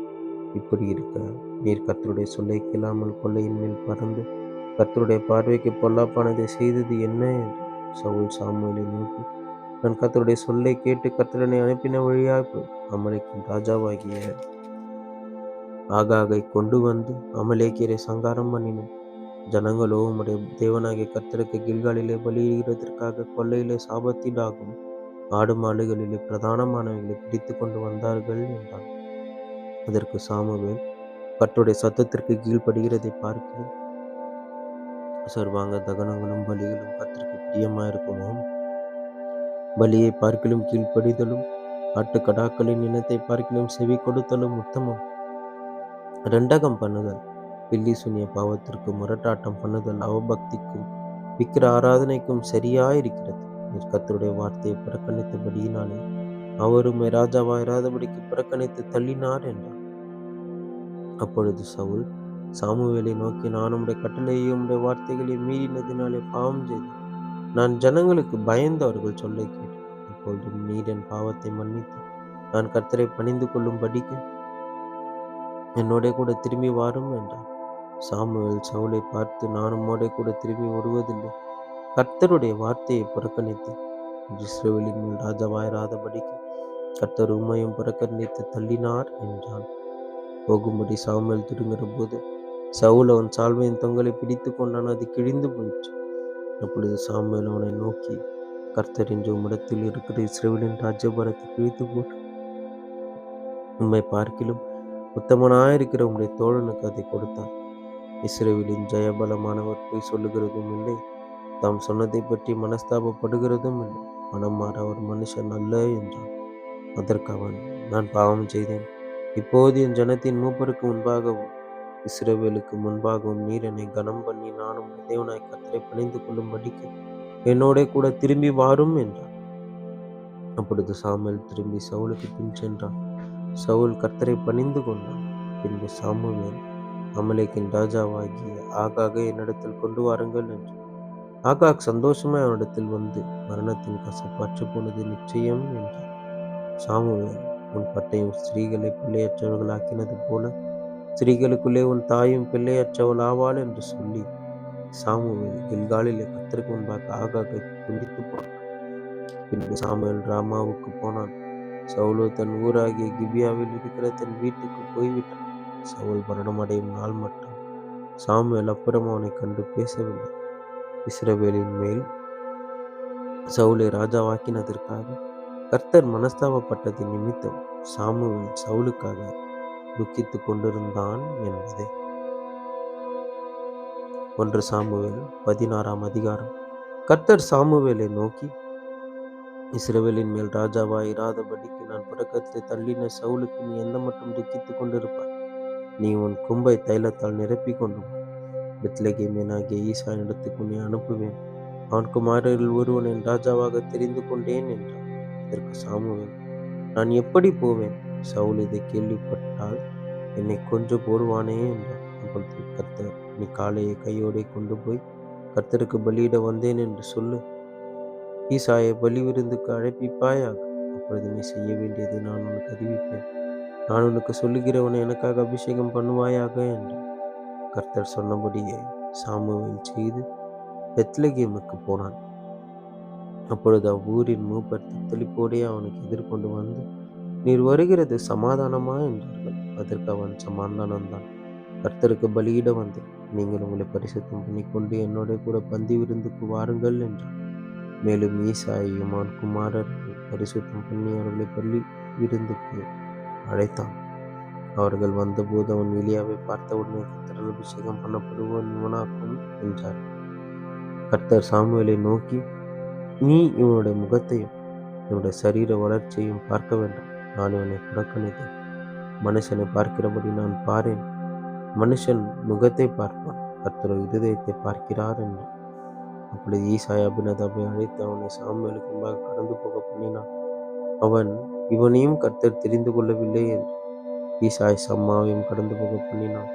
இப்படி இருக்க நீர் கர்த்தருடைய சொல்லை கேளாமல் கொள்ளையின் மேல் பறந்து கர்த்தருடைய பார்வைக்கு பொல்லாப்பானதை செய்தது என்ன என்று சவுல் சாமுவேலை நோக்கி, நான் கர்த்தருடைய சொல்லை கேட்டு கர்த்தரனை அனுப்பின வழியாய் போய் அமலேக்கின் ராஜாவாகிய ஆகாகை கொண்டு வந்து அமலேக்கியரை சங்காரம் பண்ணினேன். ஜனங்களோ உம்முடைய தேவனாகிய கர்த்தருக்கு கில்காலிலே பலியிடுகிறதற்காக கொள்ளையிலே சாபத்தீடாகும் ஆடு மாடுகளிலே பிரதானமானவைகளை பிடித்து கொண்டு வந்தார்கள் என்றான். அதற்கு சாமுவேல், கர்த்தருடைய சத்தத்திற்கு கீழ்ப்படுகிறதை பார்க்கிறேன். சர்வாங்க தகனங்களும் பலிகளும் கர்த்தருக்கு பிரியமாயிருக்குமோ? பலியை பார்க்கிலும் கீழ்ப்படிதலும் ஆட்டுக்கடாக்களின் இனத்தை பார்க்கிலும் செவி கொடுத்தலும் உத்தமம். ரெண்டகம் பண்ணுதல் பில்லி சுனிய பாவத்திற்கு முரட்டாட்டம் பண்ணுதல் அவபக்திக்கும் விக்கிர ஆராதனைக்கும் சரியாயிருக்கிறது. நீர் கர்த்தருடைய வார்த்தையை புறக்கணித்தபடியினாலே அவரும் ராஜாவாயிராதபடிக்கு புறக்கணித்து தள்ளினார் என்றார். அப்பொழுது சவுல் சாமுவேலை நோக்கி, நான் உம்முடைய கட்டளையையும் உம்முடைய வார்த்தைகளையும் மீறினதினாலே பாவம் செய்தேன். நான் ஜனங்களுக்கு பயந்து அவர்கள் சொல்லை கேட்டேன். இப்பொழுதும் நீர் என் பாவத்தை மன்னித்து நான் கர்த்தரை பணிந்து கொள்ளும்படிக்கு என்னோட கூட திரும்பி வாரும் என்றார். சாமுவேல் சவுலை பார்த்து, நான் உம்மோட கூட திரும்பி வருவதில்லை. கர்த்தருடைய வார்த்தையை புறக்கணித்து இஸ்ரவேலின் மேல் ராஜாவாயிராதபடிக்கு கர்த்தர் உம்மையும் புறக்கணித்து தள்ளினார் என்றான். போகும்படி சாமுவேல் திரும்புகிற போது சவுல் அவன் சால்வையின் தொங்கலை பிடித்து கொண்டான், அது கிழிந்து போயிற்று. அப்பொழுது சாமுவேல் அவனை நோக்கி, கர்த்தர் இன்று உம்மிடத்தில் இருக்கிற இஸ்ரவேலின் ராஜ்யபாரத்தை கிழித்து போட்டு உம்மை பார்க்கிலும் உத்தமனாயிருக்கிற உம்முடைய தோழனுக்கு அதை கொடுத்தார். இஸ்ரவேலின் ஜெயபலமானவர் பொய் சொல்லுகிறதும் இல்லை, தாம் சொன்னதை பற்றி மனஸ்தாபப்படுகிறதும் இல்லை. மனம் மாற அவர் மனுஷன் அல்ல என்றான். அதற்கு அவன், நான் பாவம் செய்தேன். இப்போது என் ஜனத்தின் மூப்பருக்கு முன்பாகவும் இஸ்ரவேலுக்கு முன்பாகவும் நீர் என்னை கனம் பண்ணி நானும் தேவனாய் கர்த்தரை பணிந்து கொள்ளும்படிக்கு என்னோடே கூட திரும்பி வாரும் என்றான். அப்பொழுது சாமுவேல் திரும்பி சவுலுக்கு பின் சென்றான். சவுல் கர்த்தரை பணிந்து கொண்டான். பின்பு சாமுவேல், அமலேக்கின் ராஜாவாகிய ஆகாகை என்னிடத்தில் கொண்டு வாருங்கள் என்று. ஆகாக் சந்தோஷமாய் அவனிடத்தில் வந்து, மரணத்தின் கசப்பு போனது நிச்சயம் என்றான். சாமுவேல், உன் பட்டயம் ஸ்திரீகளை பிள்ளையற்றவர்களாக்கினது போல ஸ்திரீகளுக்குள்ளே உன் தாயும் பிள்ளையற்றவள் ஆவாள் என்று சொல்லி, சாமுவேல் கில்காலிலே கர்த்தருக்கு முன்பாக ஆகாகை துண்டித்து போனான். பின்பு சாமுவேல் ராமாவுக்கு போனான். சவுலோ தன் ஊராகிய கிபியாவில் இருக்கிற தன் வீட்டுக்கு போய்விட்டான். சவுல் மரணமடையும் நாள் மட்டும் சாமுவேல் அப்புறம் அவனை கண்டு பேசவில்லை. இஸ்ரவேலின் மேல் சவுலை ராஜாவாக்கினதற்காக கர்த்தர் மனஸ்தாபப்பட்டதின் நிமித்தம் சாமுவேல் சவுலுக்காக துக்கித்துக் கொண்டிருந்தான் என்பதே. 1 சாமுவேல் 16ஆம் அதிகாரம். கர்த்தர் சாமுவேலை நோக்கி, இஸ்ரவேலின் மேல் ராஜாவாய் இராதபடிக்கு நான் புறக்கத்தை தள்ளின சவுலுக்கு நீ எந்த மட்டும் துக்கித்துக் கொண்டிருப்பாய்? நீ உன் கும்பை தைலத்தால் நிரப்பிக் கொண்டு பெத்லெகேமியனாகிய ஈசாயினிடத்துக்கு உன்னை அனுப்புவேன். அவன் குமாரரில் ஒருவன் என் ராஜாவாக தெரிந்து கொண்டேன் என்றான். அதற்கு சாமுவேல், நான் எப்படி போவேன்? சவுல் இதை கேள்விப்பட்டால் என்னை கொன்று போடுவானே என்றான். அப்பொழுது கர்த்தர், நீ காளையை கையோடே கொண்டு போய் கர்த்தருக்கு பலியிட வந்தேன் என்று சொல்லு. ஈசாயை பலி விருந்துக்கு அழைப்பிப்பாயாக. அப்பொழுது நீ செய்ய வேண்டியதை நான் உனக்கு அறிவிப்பேன். நான் உனக்கு சொல்லுகிறவனை எனக்காக அபிஷேகம் பண்ணுவாயாக என்றான். கர்த்தர் சொன்னபடியே சாமுவேல் செய்து பெத்லெகேமுக்கு போனான். அப்பொழுது அவ்வூரின் மூப்பர் தத்தளிப்போடே அவனுக்கு எதிர்கொண்டு வந்து, நீர் வருகிறது சமாதானமா என்றார்கள். அதற்கு அவன், சமாதானம்தான், கர்த்தருக்கு பலியிட வந்தேன். நீங்கள் உங்களை பரிசுத்தம் பண்ணிக்கொண்டு என்னோட கூட பந்தி விருந்துக்கு வாருங்கள் என்றான். மேலும் ஈசாயையும் அவன் குமாரரையும் பரிசுத்தம் பண்ணி அவர்களை பள்ளி விருந்துக்கு அழைத்தான். அவர்கள் வந்தபோது அவன் எலியாவை பார்த்தவுடனே, கர்த்தரால் அபிஷேகம் பண்ணப்படுவோன் இவனாக்கும் என்றார். கர்த்தர் சாமுவேலை நோக்கி, நீ இவனுடைய முகத்தையும் இவனுடைய சரீர வளர்ச்சியையும் பார்க்க வேண்டாம். நான் இவனை புறக்கணித்தேன். மனுஷனை பார்க்கிறபடி நான் பாரேன். மனுஷன் முகத்தை பார்ப்பான், கர்த்தர் இருதயத்தை பார்க்கிறார் என்றான். அப்பொழுது ஈசாய் அபினதாபை அழைத்து அவனை சாமுவேலுக்கு முன்பாக கடந்து போக பண்ணினான். அவன், இவனையும் கர்த்தர் தெரிந்து கொள்ளவில்லை என்று. ஈசாய் சம்மாவையும் கடந்து போக பண்ணினான்.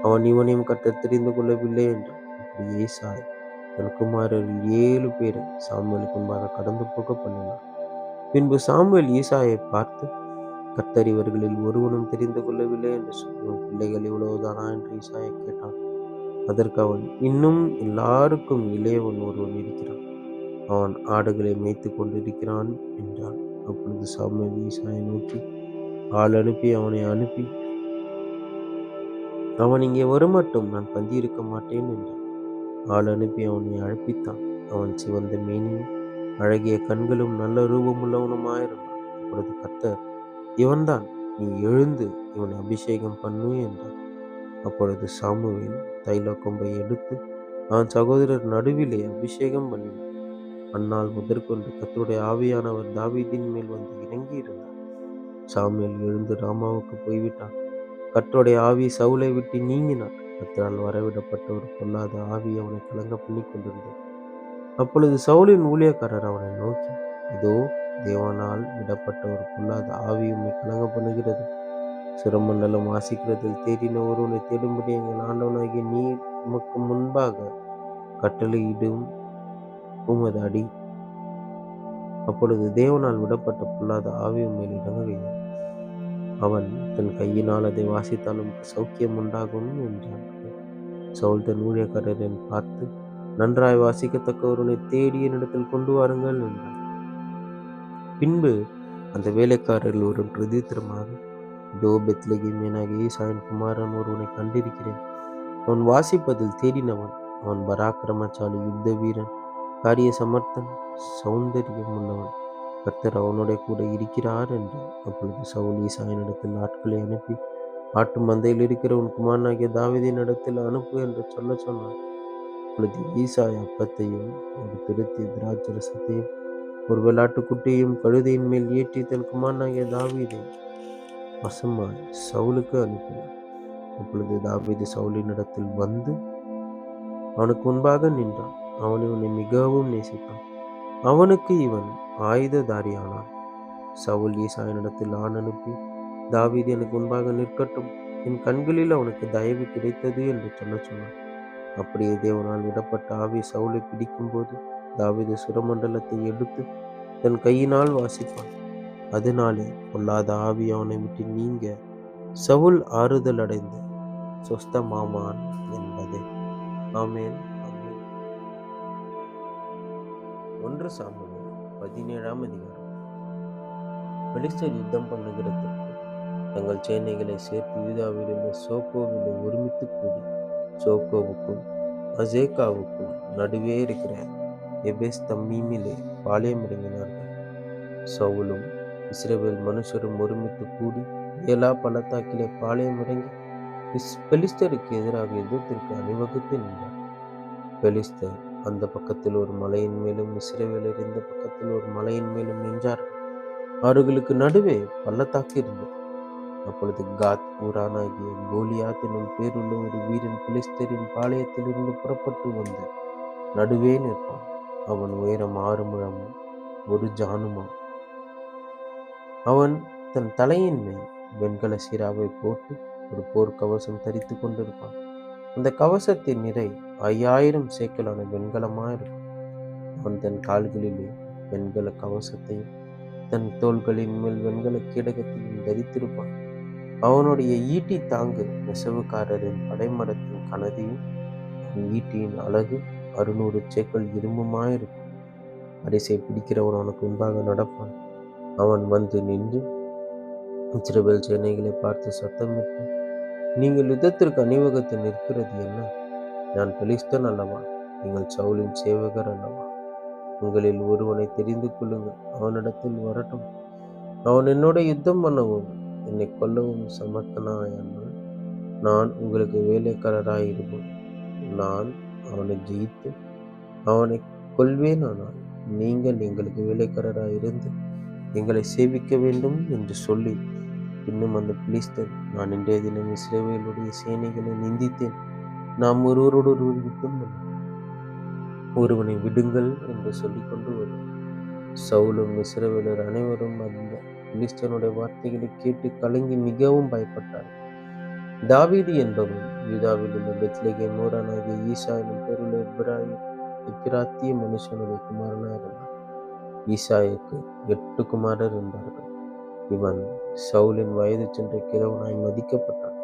அவன், இவனையும் கர்த்தர் தெரிந்து கொள்ளவில்லை என்றான். இப்படி ஈசாய் தன் குமாரரில் 7 பேரை சாமுவேலுக்கு முன்பாக கடந்து போக பண்ணினான். பின்பு சாமுவேல் ஈசாயை பார்த்து, கர்த்தர் இவர்களில் ஒருவனும் தெரிந்து கொள்ளவில்லை என்று சொல்லி, பிள்ளைகள் இவ்வளவுதானா என்று ஈசாயை கேட்டான். அதற்கு அவன், இன்னும் எல்லாருக்கும் இளையவன் ஒருவன் இருக்கிறான். அவன் ஆடுகளை மேய்த்து கொண்டிருக்கிறான் என்றான். அப்பொழுது சாமுவேல் ஈசாயை நோக்கி, ஆள் அனுப்பி அவனை அனுப்பி அவன் இங்கே வருமட்டும் நான் பந்தி இருக்க மாட்டேன் என்றான். ஆள் அனுப்பி அவனை அழைப்பித்தான். அவன் சிவந்த மேனியும் அழகிய கண்களும் நல்ல ரூபமுள்ளவனுமாயிருந்தான். அப்பொழுது கர்த்தர், இவன்தான், நீ எழுந்து இவனை அபிஷேகம் பண்ணு என்றார். அப்பொழுது சாமுவேல் தைல கொம்பை எடுத்து அவன் சகோதரர் நடுவிலே அபிஷேகம் பண்ணினான். அந்நாள் முதற்கொண்டு கர்த்தருடைய ஆவியானவர் தாவீதின் மேல் வந்து இறங்கி இருந்தார். சாமுவேல் எழுந்து ராமாவுக்கு போய்விட்டான். கர்த்தருடைய ஆவி சவுலை விட்டு நீங்கினார். கர்த்தரால் வரவிடப்பட்ட ஒரு பொல்லாத ஆவி அவனை கலங்க பண்ணி கொண்டிருந்தது. அப்பொழுது சவுலின் ஊழியக்காரர் அவனை நோக்கி, இதோ தேவனால் விடப்பட்ட ஒரு பொல்லாத ஆவி உம்மை கலங்க பண்ணுகிறது. சுரமண்டலம் வாசிக்கிறதில் தேடின ஒருவனை தேடும்படி எங்கள் ஆண்டவனாகிய நீர் உமக்கு முன்பாக கட்டளையிடும் உமது அடி. அப்பொழுது தேவனால் விடப்பட்ட பொல்லாத ஆவி உம்மேல் இறங்குகையில் அவன் தன் கையினால் அதை வாசித்தால் உமக்கு சௌக்கியம் உண்டாகும் என்றான். சவுல் தன் ஊழியக்காரரை பார்த்து, நன்றாய் வாசிக்கத்தக்க ஒருவனை தேடி என்னிடத்தில் கொண்டு வாருங்கள் என்றான். பின்பு அந்த வேலைக்காரரில் ஒரு பிரதித்திரமாக, இதோ பெத்லெகேமியனாகிய ஈசாயின் குமாரன் ஒருவனை கண்டிருக்கிறேன். அவன் வாசிப்பதில் தேறினவன். அவன் பராக்கிரமசாலி, யுத்த வீரன், காரிய சமர்த்தன், சௌந்தரியம் உள்ளவன். கர்த்தர் அவனோட கூட இருக்கிறார் என்றார். அப்பொழுது சவுல் ஈசாயினிடத்தில் ஆட்களை அனுப்பி, ஆட்டு மந்தையில் இருக்கிற உன் குமாரனாகிய தாவீதின் இடத்தில் அனுப்பு என்று சொன்னான். அப்பொழுது ஈசாய் அப்பத்தையும் ஒரு திருத்திய திராட்சரசத்தையும் ஒரு வெள்ளாட்டுக்குட்டியையும் கழுதையின் மேல் ஏற்றி தன் குமாரனாகிய தாவீதை வசமாய் சவுலுக்கு அனுப்பினார். அப்பொழுது தாவீது சவுலினிடத்தில் வந்து அவனுக்கு முன்பாக நின்றான். அவன் இவனை மிகவும் நேசித்தான். அவனுக்கு இவன் ஆயுததாரியானான். சவுல் ஈசாயினிடத்தில் ஆண் அனுப்பி, தாவீது எனக்கு முன்பாக நிற்கட்டும், என் கண்களில் அவனுக்கு தயவு கிடைத்தது என்று சொன்னான். அப்படியே தேவனால் விடப்பட்ட ஆவி சவுலை பிடிக்கும்போது தாவீது சுரமண்டலத்தை எடுத்து தன் கையினால் வாசிப்பான். அதனாலே பொல்லாத ஆவி அவனை விட்டு நீங்க சவுல் ஆறுதல் அடைந்து சொஸ்தமாமான் என்பதே. ஆமென். ஆமென். 1 சாமுவேல் 17ஆம் அதிகாரம். பெலிஸ்தர் யுத்தம் பண்ணுகிறதற்கு தங்கள் சேனைகளை சேர்த்து யூதாவில் உள்ள சோக்கோவிலே ஒருமித்து கூடி சோக்கோவுக்கும் அசேக்காவுக்கும் நடுவே இருக்கிற எபேஸ் தம்மீமிலே பாளையம் இறங்கினார்கள். சவுலும் இஸ்ரவேல் மனுஷரும் ஒருமித்து கூடி ஏலா பள்ளத்தாக்கிலே பாளையம் இறங்கி பெலிஸ்தருக்கு எதிராக யுத்தத்திற்கு அணிவகுத்து நின்றார். பெலிஸ்தர் அந்த பக்கத்தில் ஒரு மலையின் மேலும் இஸ்ரவேலர் இந்த பக்கத்தில் ஒரு மலையின் மேலும் நின்றார்கள். அவர்களுக்கு நடுவே பள்ளத்தாக்கு இருந்தது. அப்பொழுது காத் ஊரானாகிய கோலியாத் என்னும் பேருள்ள ஒரு வீரன் பெலிஸ்தரின் பாளையத்திலிருந்து புறப்பட்டு வந்து நடுவே நிற்பான். அவன் உயரம் 6 முழமும் 1 ஜானுமாம். அவன் தன் தலையின் மேல் வெண்கல சீராவை போட்டு ஒரு போர் கவசம் தரித்து கொண்டிருப்பான். அந்த கவசத்தின் நிறை 5000 சேக்கலான வெண்கலமாயிருக்கும். அவன் தன் கால்களிலே வெண்கல கவசத்தையும் தன் தோள்களின் மேல் வெண்கல கேடகத்தையும் தரித்திருப்பான். அவனுடைய ஈட்டி தாங்கு நெசவுக்காரரின் படைமரத்தின் கனதியும் அவன் ஈட்டியின் அழகு 600 சேக்கல் இரும்புமாயிருக்கும். அரிசை பிடிக்கிறவன் அவனுக்கு முன்பாக நடப்பான். அவன் வந்து நின்று இஸ்ரவேல் சேனைகளை பார்த்து சத்தமிட்டு, நீங்கள் யுத்தத்திற்கு அணிவகுத்து நிற்கிறது என்ன? நான் பெலிஸ்தன் அல்லவா? நீங்கள் சவுலின் சேவகர் அல்லவா? உங்களில் ஒருவனை தெரிந்து கொள்ளுங்கள், அவனிடத்தில் வரட்டும். அவன் என்னோட யுத்தம் பண்ணவும் என்னை கொல்லவும் சமர்த்தனாயானால் நான் உங்களுக்கு வேலைக்காரராயிருப்பேன். நான் அவனை ஜெயித்து அவனை கொல்வேனானால் நீங்கள் எங்களுக்கு வேலைக்காரராயிருந்து எங்களை சேவிக்க வேண்டும் என்று சொல்லி, இன்னும் அந்த பெலிஸ்தர், நான் இன்றைய தினம் இஸ்ரவேலுடைய சேனைகளை நிந்தித்தேன், நாம் ஒருவரோடொருவர் யுத்தம் பண்ண ஒருவனை விடுங்கள் என்று சொல்லிக் கொண்டு வரும். சவுலும் இஸ்ரவேலர் அனைவரும் அந்த பெலிஸ்தனுடைய வார்த்தைகளை கேட்டு கலங்கி மிகவும் பயப்பட்டார். தாவீது என்பவன் யூதாவில் உள்ள பெத்லெகேம் ஊரானாகிய ஈசா எனும் பேருள்ள எப்பிராத்திய மனுஷனுடைய குமாரனாக இருந்தான். ஈசாய்க்கு 8 குமாரர் இருந்தார்கள். இவன் சவுலின் வயது சென்ற கிழவனாய் மதிக்கப்பட்டான்.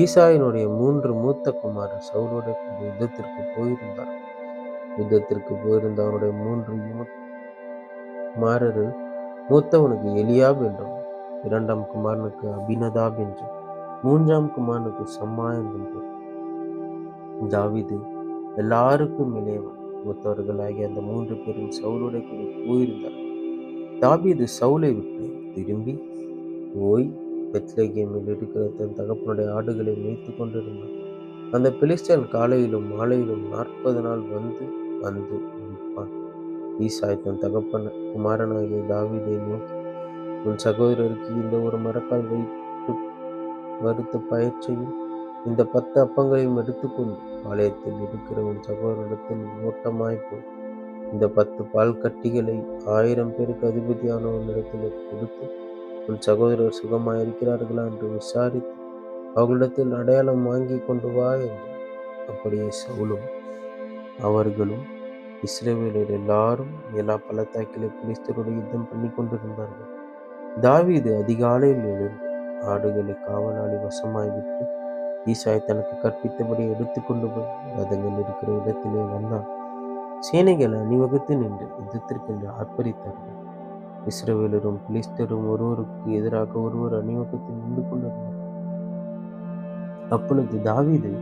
ஈசாயினுடைய 3 மூத்த குமாரர் சவுலோட கூட யுத்தத்திற்கு போயிருந்தார். யுத்தத்திற்கு போயிருந்த அவனுடைய 3 குமாரரில் மூத்தவனுக்கு எலியாப் என்றும், 2ஆம் குமாரனுக்கு அபினதாப் என்றும், 3ஆம் குமாரனுக்கு சம்மா என்றும் பேர். தாவீது எல்லாருக்கும் இளையவன். மூத்தவர்களாகிய அந்த 3 பேரும் சவுலோட கூட போயிருந்தார். தாவீது சவுலை விட்டு திரும்பி போய் பெத்லெகேமில் இருக்கிற தன் தகப்பனுடைய ஆடுகளை மேய்த்து கொண்டிருந்தான். அந்த பெலிஸ்தன் காலையிலும் மாலையிலும் 40 நாள் வந்து வந்து முடிப்பான். ஈசாய் தன் தகப்பன் குமாரனாகிய தாவீதை நோக்கி, உன் சகோதரருக்கு இந்த ஒரு மரக்கால் வைத்து வறுத்த பயிற்சியும் இந்த 10 அப்பங்களையும் எடுத்துக்கொண்டு பாளையத்தில் இருக்கிற உன் சகோதரத்தில் ஓட்டமாய்ப்போய் இந்த 10 பால் கட்டிகளை 1000 பேருக்கு அதிபதியானவனிடத்தில் கொடுத்து உன் சகோதரர் சுகமாயிருக்கிறார்களா என்று விசாரித்து அவர்களிடத்தில் அடையாளம் வாங்கி கொண்டு வா என்றார். அப்படியே சவுலும் அவர்களும் இஸ்ரவேலர் எல்லாரும் எல்லா பள்ளத்தாக்கிலே பெலிஸ்தரோடு யுத்தம் பண்ணி கொண்டிருந்தார்கள். தாவீது அதிகாலையில் எழுந்து ஆடுகளை காவலாளி வசமாய் விட்டு ஈசாய் தனக்கு கற்பித்தபடி எடுத்துக்கொண்டு போய் ரதங்கள் இருக்கிற இடத்திலே வந்தான். சேனைகள் அணிவகுத்து நின்று யுத்தத்திற்கென்று ஆர்ப்பரித்தார்கள். இஸ்ரவேலரும் பெலிஸ்தரும் ஒருவருக்கு எதிராக ஒருவர் அணிவகுத்து நின்று கொண்டிருந்தார்கள். அப்பொழுது தாவீது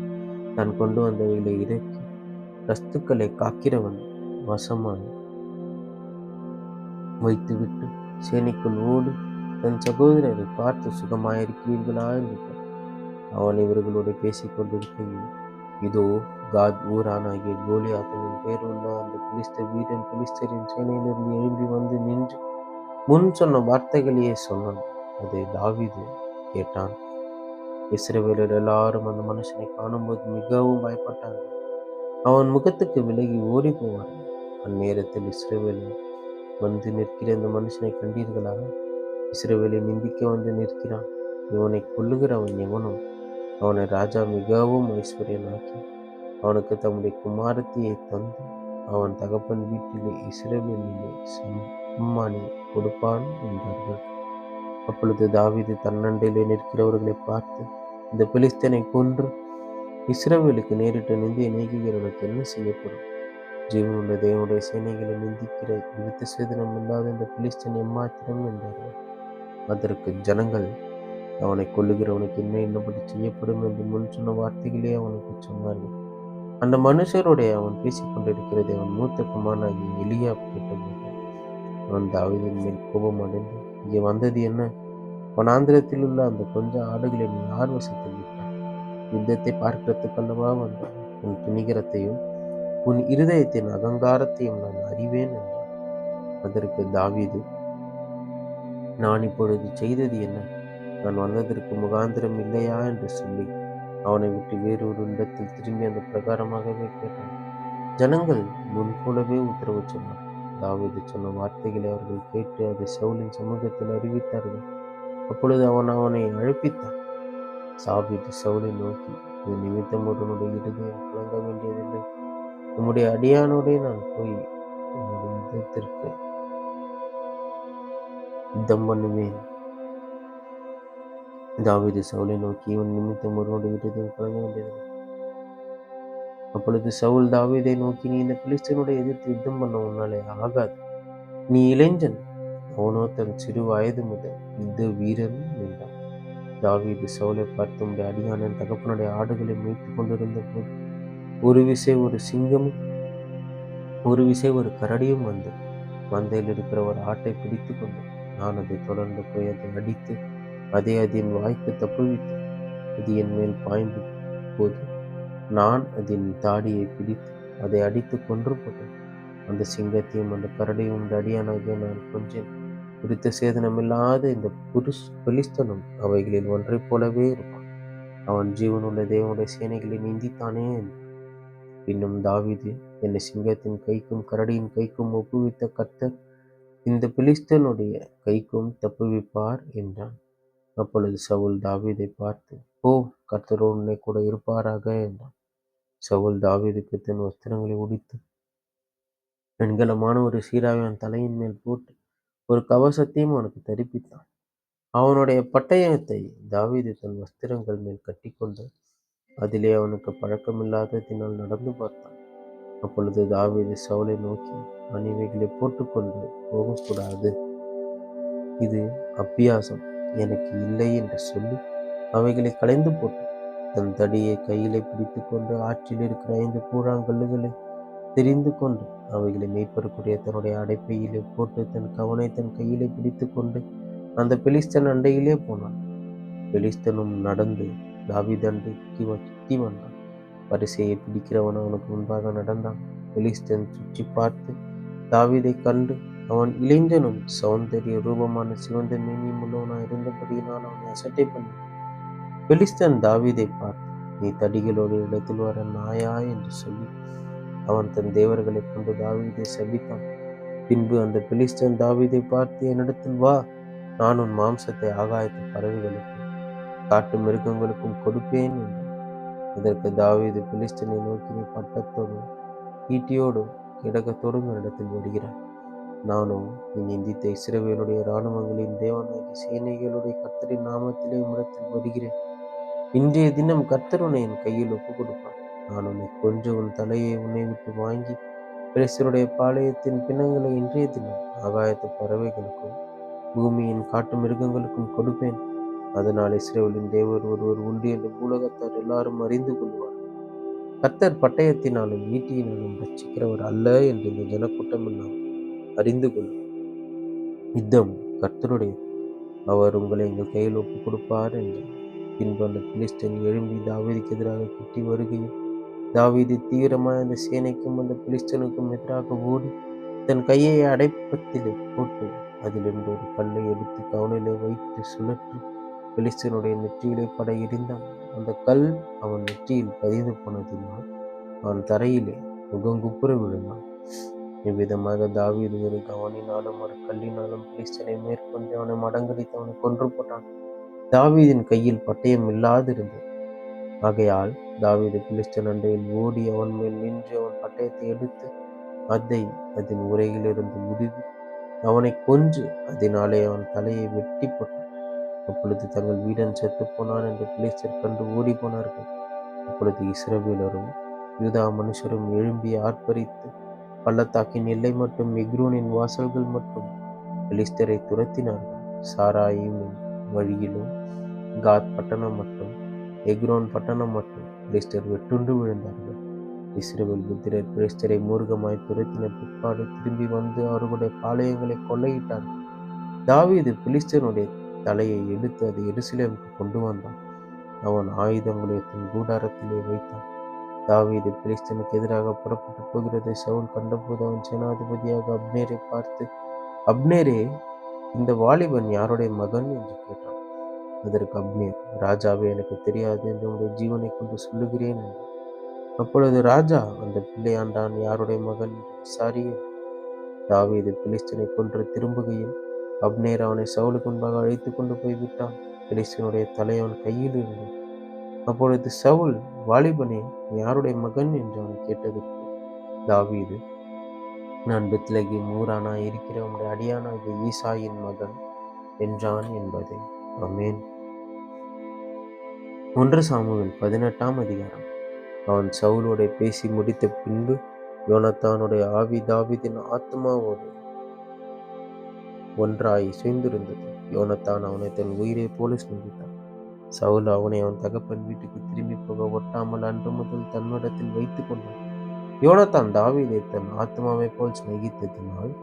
தான் கொண்டு வந்தவைகளை இறக்கி ரஸ்துக்களை காக்கிறவன் வசமாய் வைத்துவிட்டு சேனைக்குள் ஓடி தன் சகோதரரை பார்த்து சுகமாயிருக்கிறீர்களா என்று கேட்டான். அவன் இவர்களோடு பேசிக் கொண்டிருக்கையில், இதோ காத் ஊரானாகிய கோலியாத் என்னும் பேருள்ள அந்த பிலிஸ்தர் வீரன் பிலிஸ்தரின் சேனையிலிருந்து எழும்பி வந்து நின்று முன் சொன்ன வார்த்தைகளையே சொன்னான். அதை தாவீது கேட்டான். இஸ்ரவேலர் எல்லாரும் அந்த மனுஷனை காணும்போது மிகவும் பயப்பட்டார்கள். அவன் முகத்துக்கு விலகி ஓடி போவார்கள். அந்நேரத்தில் இஸ்ரவேலர் வந்து நிற்கிற இந்த மனுஷனை கண்டீர்களா? இஸ்ரவேலை நிந்திக்க வந்து நிற்கிறான். இவனை கொல்லுகிறவன் எவனோ அவனை ராஜா மிகவும் ஐஸ்வர்யனாக்கி அவனுக்கு தம்முடைய குமாரத்தியை தந்து அவன் தகப்பன் வீட்டிலே இஸ்ரவேலிலே சம்மானை கொடுப்பான் என்றார்கள். அப்பொழுது தாவீது தன்னண்டையிலே நிற்கிறவர்களை பார்த்து, இந்த பெலிஸ்தனை கொன்று இஸ்ரவேலுக்கு நேரிட்ட நிந்தியை நீக்குகிறவனுக்கு என்ன செய்யப்படும்? ஜீவனுள்ள தேவனுடைய சேனைகளை நிந்திக்கிற விருத்த சேதனம் இல்லாத இந்த பெலிஸ்தன் எம்மாத்திரம் என்றார்கள். அதற்கு ஜனங்கள், அவனை கொல்லுகிறவனுக்கு என்ன என்னபடி செய்யப்படும் என்று முன் சொன்ன வார்த்தைகளே அவனுக்கு சொன்னார்கள். அந்த மனுஷருடைய அவன் பேசிக் கொண்டிருக்கிறதை அவன் மூத்த குமாரனாகிய எலியா கேட்டபோது அவன் தாவீதின் மேல் கோபம் அடைந்து, இங்கே வந்தது என்ன? வனாந்திரத்தில் உள்ள அந்த கொஞ்ச ஆடுகளை நீ யார் வசத்தில் விட்டாய்? யுத்தத்தை பார்க்கிறதுக்கல்லவா வந்தான்? உன் துணிகரத்தையும் உன் இருதயத்தின் அகங்காரத்தையும் நான் அறிவேன் என்றான். அதற்கு தாவீது, நான் இப்பொழுது செய்தது என்ன? நான் வந்ததற்கு முகாந்திரம் இல்லையா என்று சொல்லி அவனை விட்டு வேறொரு இடத்தில் திரும்பி அந்த பிரகாரமாகவே கேட்டான். ஜனங்கள் முன்போலவே உத்தரவு சொன்னார். தாவீது சொன்ன வார்த்தைகளை அவர்கள் கேட்டு அதை சவுலின் சமூகத்தில் அறிவித்தார்கள். அப்பொழுது அவன் அவனை அழைப்பித்தான். தாவீது சவுலை நோக்கி, இது நிமித்தம் ஒருவனுடைய இருதயம் கலங்க வேண்டியதில்லை. உம்முடைய அடியானோடே நான் போய் உம்முடைய யுத்தத்திற்கு யுத்தம் பண்ணுவேன். தாவீது சவுலை நோக்கி, இவன் நிமித்தம் ஒருவனுடைய இருதயம் கலங்க வேண்டியதில்லை. அப்பொழுது சவுல் தாவீதை நோக்கி, நீ இந்த பெலிஸ்தனுடைய எதிர்த்து யுத்தம் பண்ண உன்னாலே ஆகாது. நீ இளைஞன், அவனோ தன் சிறு வயது முதல் யுத்த வீரன் என்றான். தாவீது சவுலை பார்த்து, உம்முடைய அடியானன் தகப்பனுடைய ஆடுகளை மேய்த்து கொண்டிருந்த போது ஒரு விசை ஒரு சிங்கமும் ஒரு விசை ஒரு கரடியும் வந்து மந்தையில் இருக்கிற ஒரு ஆட்டை பிடித்து கொண்டு நான் அதை தொடர்ந்து போய் அதை அடித்து அதை அதன் வாய்க்கு தப்புவித்தேன். அது என் மேல் பாய்ந்து போது நான் அதன் தாடியை பிடித்து அதை அடித்து கொன்று போட்டேன். அந்த சிங்கத்தையும் அந்த கரடியும் இந்த அடியானாகிய நான் கொஞ்சம் குறித்த சேதனமில்லாத இந்த பெலிஸ்தனும் அவைகளில் ஒன்றைப் போலவே இருப்பான். அவன் ஜீவனுள்ள தேவனுடைய சேனைகளை நிந்தித்தானே. பின்னும் தாவீது, என்னை சிங்கத்தின் கைக்கும் கரடியின் கைக்கும் ஒப்புவித்த கர்த்தர் இந்த பெலிஸ்தனுடைய கைக்கும் தப்புவிப்பார் என்றான். அப்பொழுது சவுல் தாவீதை பார்த்து, போ, கர்த்தர் உன்னை கூட இருப்பாராக என்றான். சவுல் தாவீதுக்கு தன் வஸ்திரங்களை உடித்து வெண்கலமான ஒரு சீராவை அவன் தலையின் மேல் போட்டு ஒரு கவசத்தையும் அவனுக்கு தரிப்பித்தான். அவனுடைய பட்டயத்தை தாவீது தன் வஸ்திரங்கள் மேல் கட்டிக்கொண்டு அதிலே அவனுக்கு பழக்கமில்லாததினால் நடந்து பார்த்தான். அப்பொழுது தாவீது சவுலை நோக்கி, நான் இவைகளை போட்டுக்கொண்டு போகக்கூடாது, இது அப்பியாசம் எனக்கு இல்லை என்று சொல்லி அவைகளை களைந்து போட்டு தன் தடியை கையிலே பிடித்து கொண்டு ஆற்றில் இருக்கிற 5 கூழாங்கல்லுகளை தெரிந்து கொண்டு அவைகளை மேய்ப்பருக்குரிய தன்னுடைய அடைப்பையிலே போட்டு தன் கவனை தன் கையிலே பிடித்து கொண்டு அந்த பெலிஸ்தன் அண்டையிலே போனான். பெலிஸ்தனும் நடந்து தாவீது அண்டைக்கு சுற்றி வந்தான். வரிசையை பிடிக்கிறவன் அவனுக்கு முன்பாக நடந்தான். பெலிஸ்தன் சுற்றி பார்த்து தாவீதை கண்டு அவன் இளைஞனும் சௌந்தரிய ரூபமான சிவந்த மேனியும் உள்ளவனாய் இருந்தபடியினால் அவனை அசட்டை பண்ணி பெலிஸ்தன் தாவீதை பார்த்து, நீ தடிகளோடு இடத்தில் வர நாயா என்று சொல்லி அவன் தன் தேவர்களை கொண்டு தாவீதை சபித்தான். பின்பு அந்த பெலிஸ்தன் தாவீதை பார்த்து, என்னிடத்தில் வா, நான் உன் மாம்சத்தை ஆகாயத்து பறவைகளுக்கும் காட்டு மிருகங்களுக்கும் கொடுப்பேன் என்றான். இதற்கு தாவீது பெலிஸ்தனை நோக்கி, நீ பட்டத்தோடும் ஈட்டியோடும் கிடக்கத்தோடும் என்னிடத்தில் வருகிறாய். நானும் நீ நிந்தித்த இஸ்ரவேலுடைய இராணுவங்களின் தேவனாகி சேனைகளுடைய கர்த்தரின் நாமத்திலே உம்மிடத்தில் வருகிறேன். இன்றைய தினம் கர்த்தர் உன்னை என் கையில் ஒப்புக் கொடுப்பார். நான் உன்னை கொன்று உன் தலையை உன்னை விட்டு வாங்கி பெலிஸ்தருடைய பாளையத்தின் பிணங்களை இன்றைய தினம் ஆகாயத்து பறவைகளுக்கும் பூமியின் காட்டு மிருகங்களுக்கும் கொடுப்பேன். அதனால் இஸ்ரவேலின் தேவர் ஒருவர் உண்டு என்று பூலகத்தார் எல்லாரும் அறிந்து கொள்வார். கர்த்தர் பட்டயத்தினாலும் ஈட்டியினாலும் ரட்சிக்கிறவர் அல்ல என்று இந்த ஜனக்கூட்டம் எல்லாம் அறிந்து கொள்ளும். யுத்தம் கர்த்தருடையது, அவர் உங்களை எங்கள் கையில் ஒப்புக் கொடுப்பார் என்றார். பின்பு அந்த பிலிஸ்தீன் எழும்பி தாவீதுக்கு எதிராக கிட்டி வருகையில், தாவீது தீவிரமாய் அந்த சேனைக்கும் அந்த பிலிஸ்தீனுக்கும் எதிராக ஓடி தன் கையை அடைப்பத்திலே போட்டு அதிலிருந்து ஒரு கல்லை எடுத்து கவனிலே வைத்து சுழற்றி பெலிஸ்தனுடைய நெற்றியிலே பட எறிந்தான். அந்த கல் அவன் நெற்றியில் பதிந்து போனதினால் அவன் தரையிலே முகங்குப்புற விழுந்தான். இவ்விதமாக தாவீது ஒரு கவனினாலும் ஒரு கல்லினாலும் பெலிஸ்தனை மேற்கொண்டு அவனை மடங்கடித்து அவனை கொன்று போட்டான். தாவீதின் கையில் பட்டயம் இல்லாதிருந்தது. ஆகையால் தாவீது பெலிஸ்தன் அண்டையில் ஓடி அவன் மேல் நின்று அவன் பட்டயத்தை எடுத்து அதை அதன் உரையிலிருந்து உருவி அவனை கொன்று அதனாலே அவன் தலையை வெட்டி போட்டான். அப்பொழுது தங்கள் வீரன் செத்து போனான் என்று பெலிஸ்தர் கண்டு ஓடி போனார்கள். அப்பொழுது இஸ்ரவேலரும் யூதா மனுஷரும் எழும்பி ஆர்ப்பரித்து பள்ளத்தாக்கின் எல்லை மட்டும் எக்ரோனின் வாசல்கள் மட்டும் பெலிஸ்தரை துரத்தினார்கள். சாராயிமின் வழியிலும் காத் பட்டணம் மட்டும் எக்ரோன் பட்டணம் மட்டும் பெலிஸ்தர் வெட்டுண்டு விழுந்தார்கள். இஸ்ரவேல் புத்திரர் பெலிஸ்தரை மூர்க்கமாய் துரத்தின பிற்பாடு திரும்பி வந்து அவர்களுடைய பாளையங்களை கொள்ளையிட்டார்கள். தாவீது பெலிஸ்தனுடைய தலையை எடுத்து அதை எருசலேமுக்கு கொண்டு வந்தான். அவன் ஆயுதங்களை தன் கூடாரத்திலே வைத்தான். தாவீது பெலிஸ்தனுக்கு எதிராக புறப்பட்டு போகிறதை சவுல் கண்டபோது அவன் சேனாதிபதியாக அப்னேரை பார்த்து, அப்னேரே, இந்த வாலிபன் யாருடைய மகன் என்று கேட்டான். அதற்கு அப்னேர், ராஜாவே, எனக்கு தெரியாது என்று உடைய ஜீவனை கொண்டு சொல்லுகிறேன் என்றான். அப்பொழுது ராஜா, அந்த பிள்ளையாண்டான் யாருடைய மகன் என்று விசாரியே. தாவீது பெலிஸ்தனை கொன்று திரும்புகையில் அப்னேர் அவனை சவுலுக்கு முன்பாக அழைத்து கொண்டு போய்விட்டான். பெலிஸ்தனுடைய தலை அவன் கையில் இருந்தது. அப்பொழுது சவுல், வாலிபனே, யாருடைய மகன் என்று அவனை கேட்டதற்கு தாவீது, நான் பெத்லகேம் ஊரானாய் இருக்கிற உடைய அடியானாகிய ஈசாயின் மகன் என்றான் என்பதை. ஆமென். 1 சாமுவேல் 18ஆம் அதிகாரம். அவன் சவுலோட பேசி முடித்த பின்பு யோனத்தானுடைய ஆவி தாவீதின் ஆத்மாவோடு ஒன்றாய் இசைந்திருந்தது. யோனத்தான் அவனை தன் உயிரை போல சிநேகித்தான். சவுல் அவனை அவன் தகப்பன் வீட்டுக்கு திரும்பி போக ஒட்டாமல் அன்று முதல் தன்னிடத்தில் வைத்து கொண்டான். யோனத்தான் தாவீதை தன் ஆத்மாவை போல் சிநேகித்ததினால்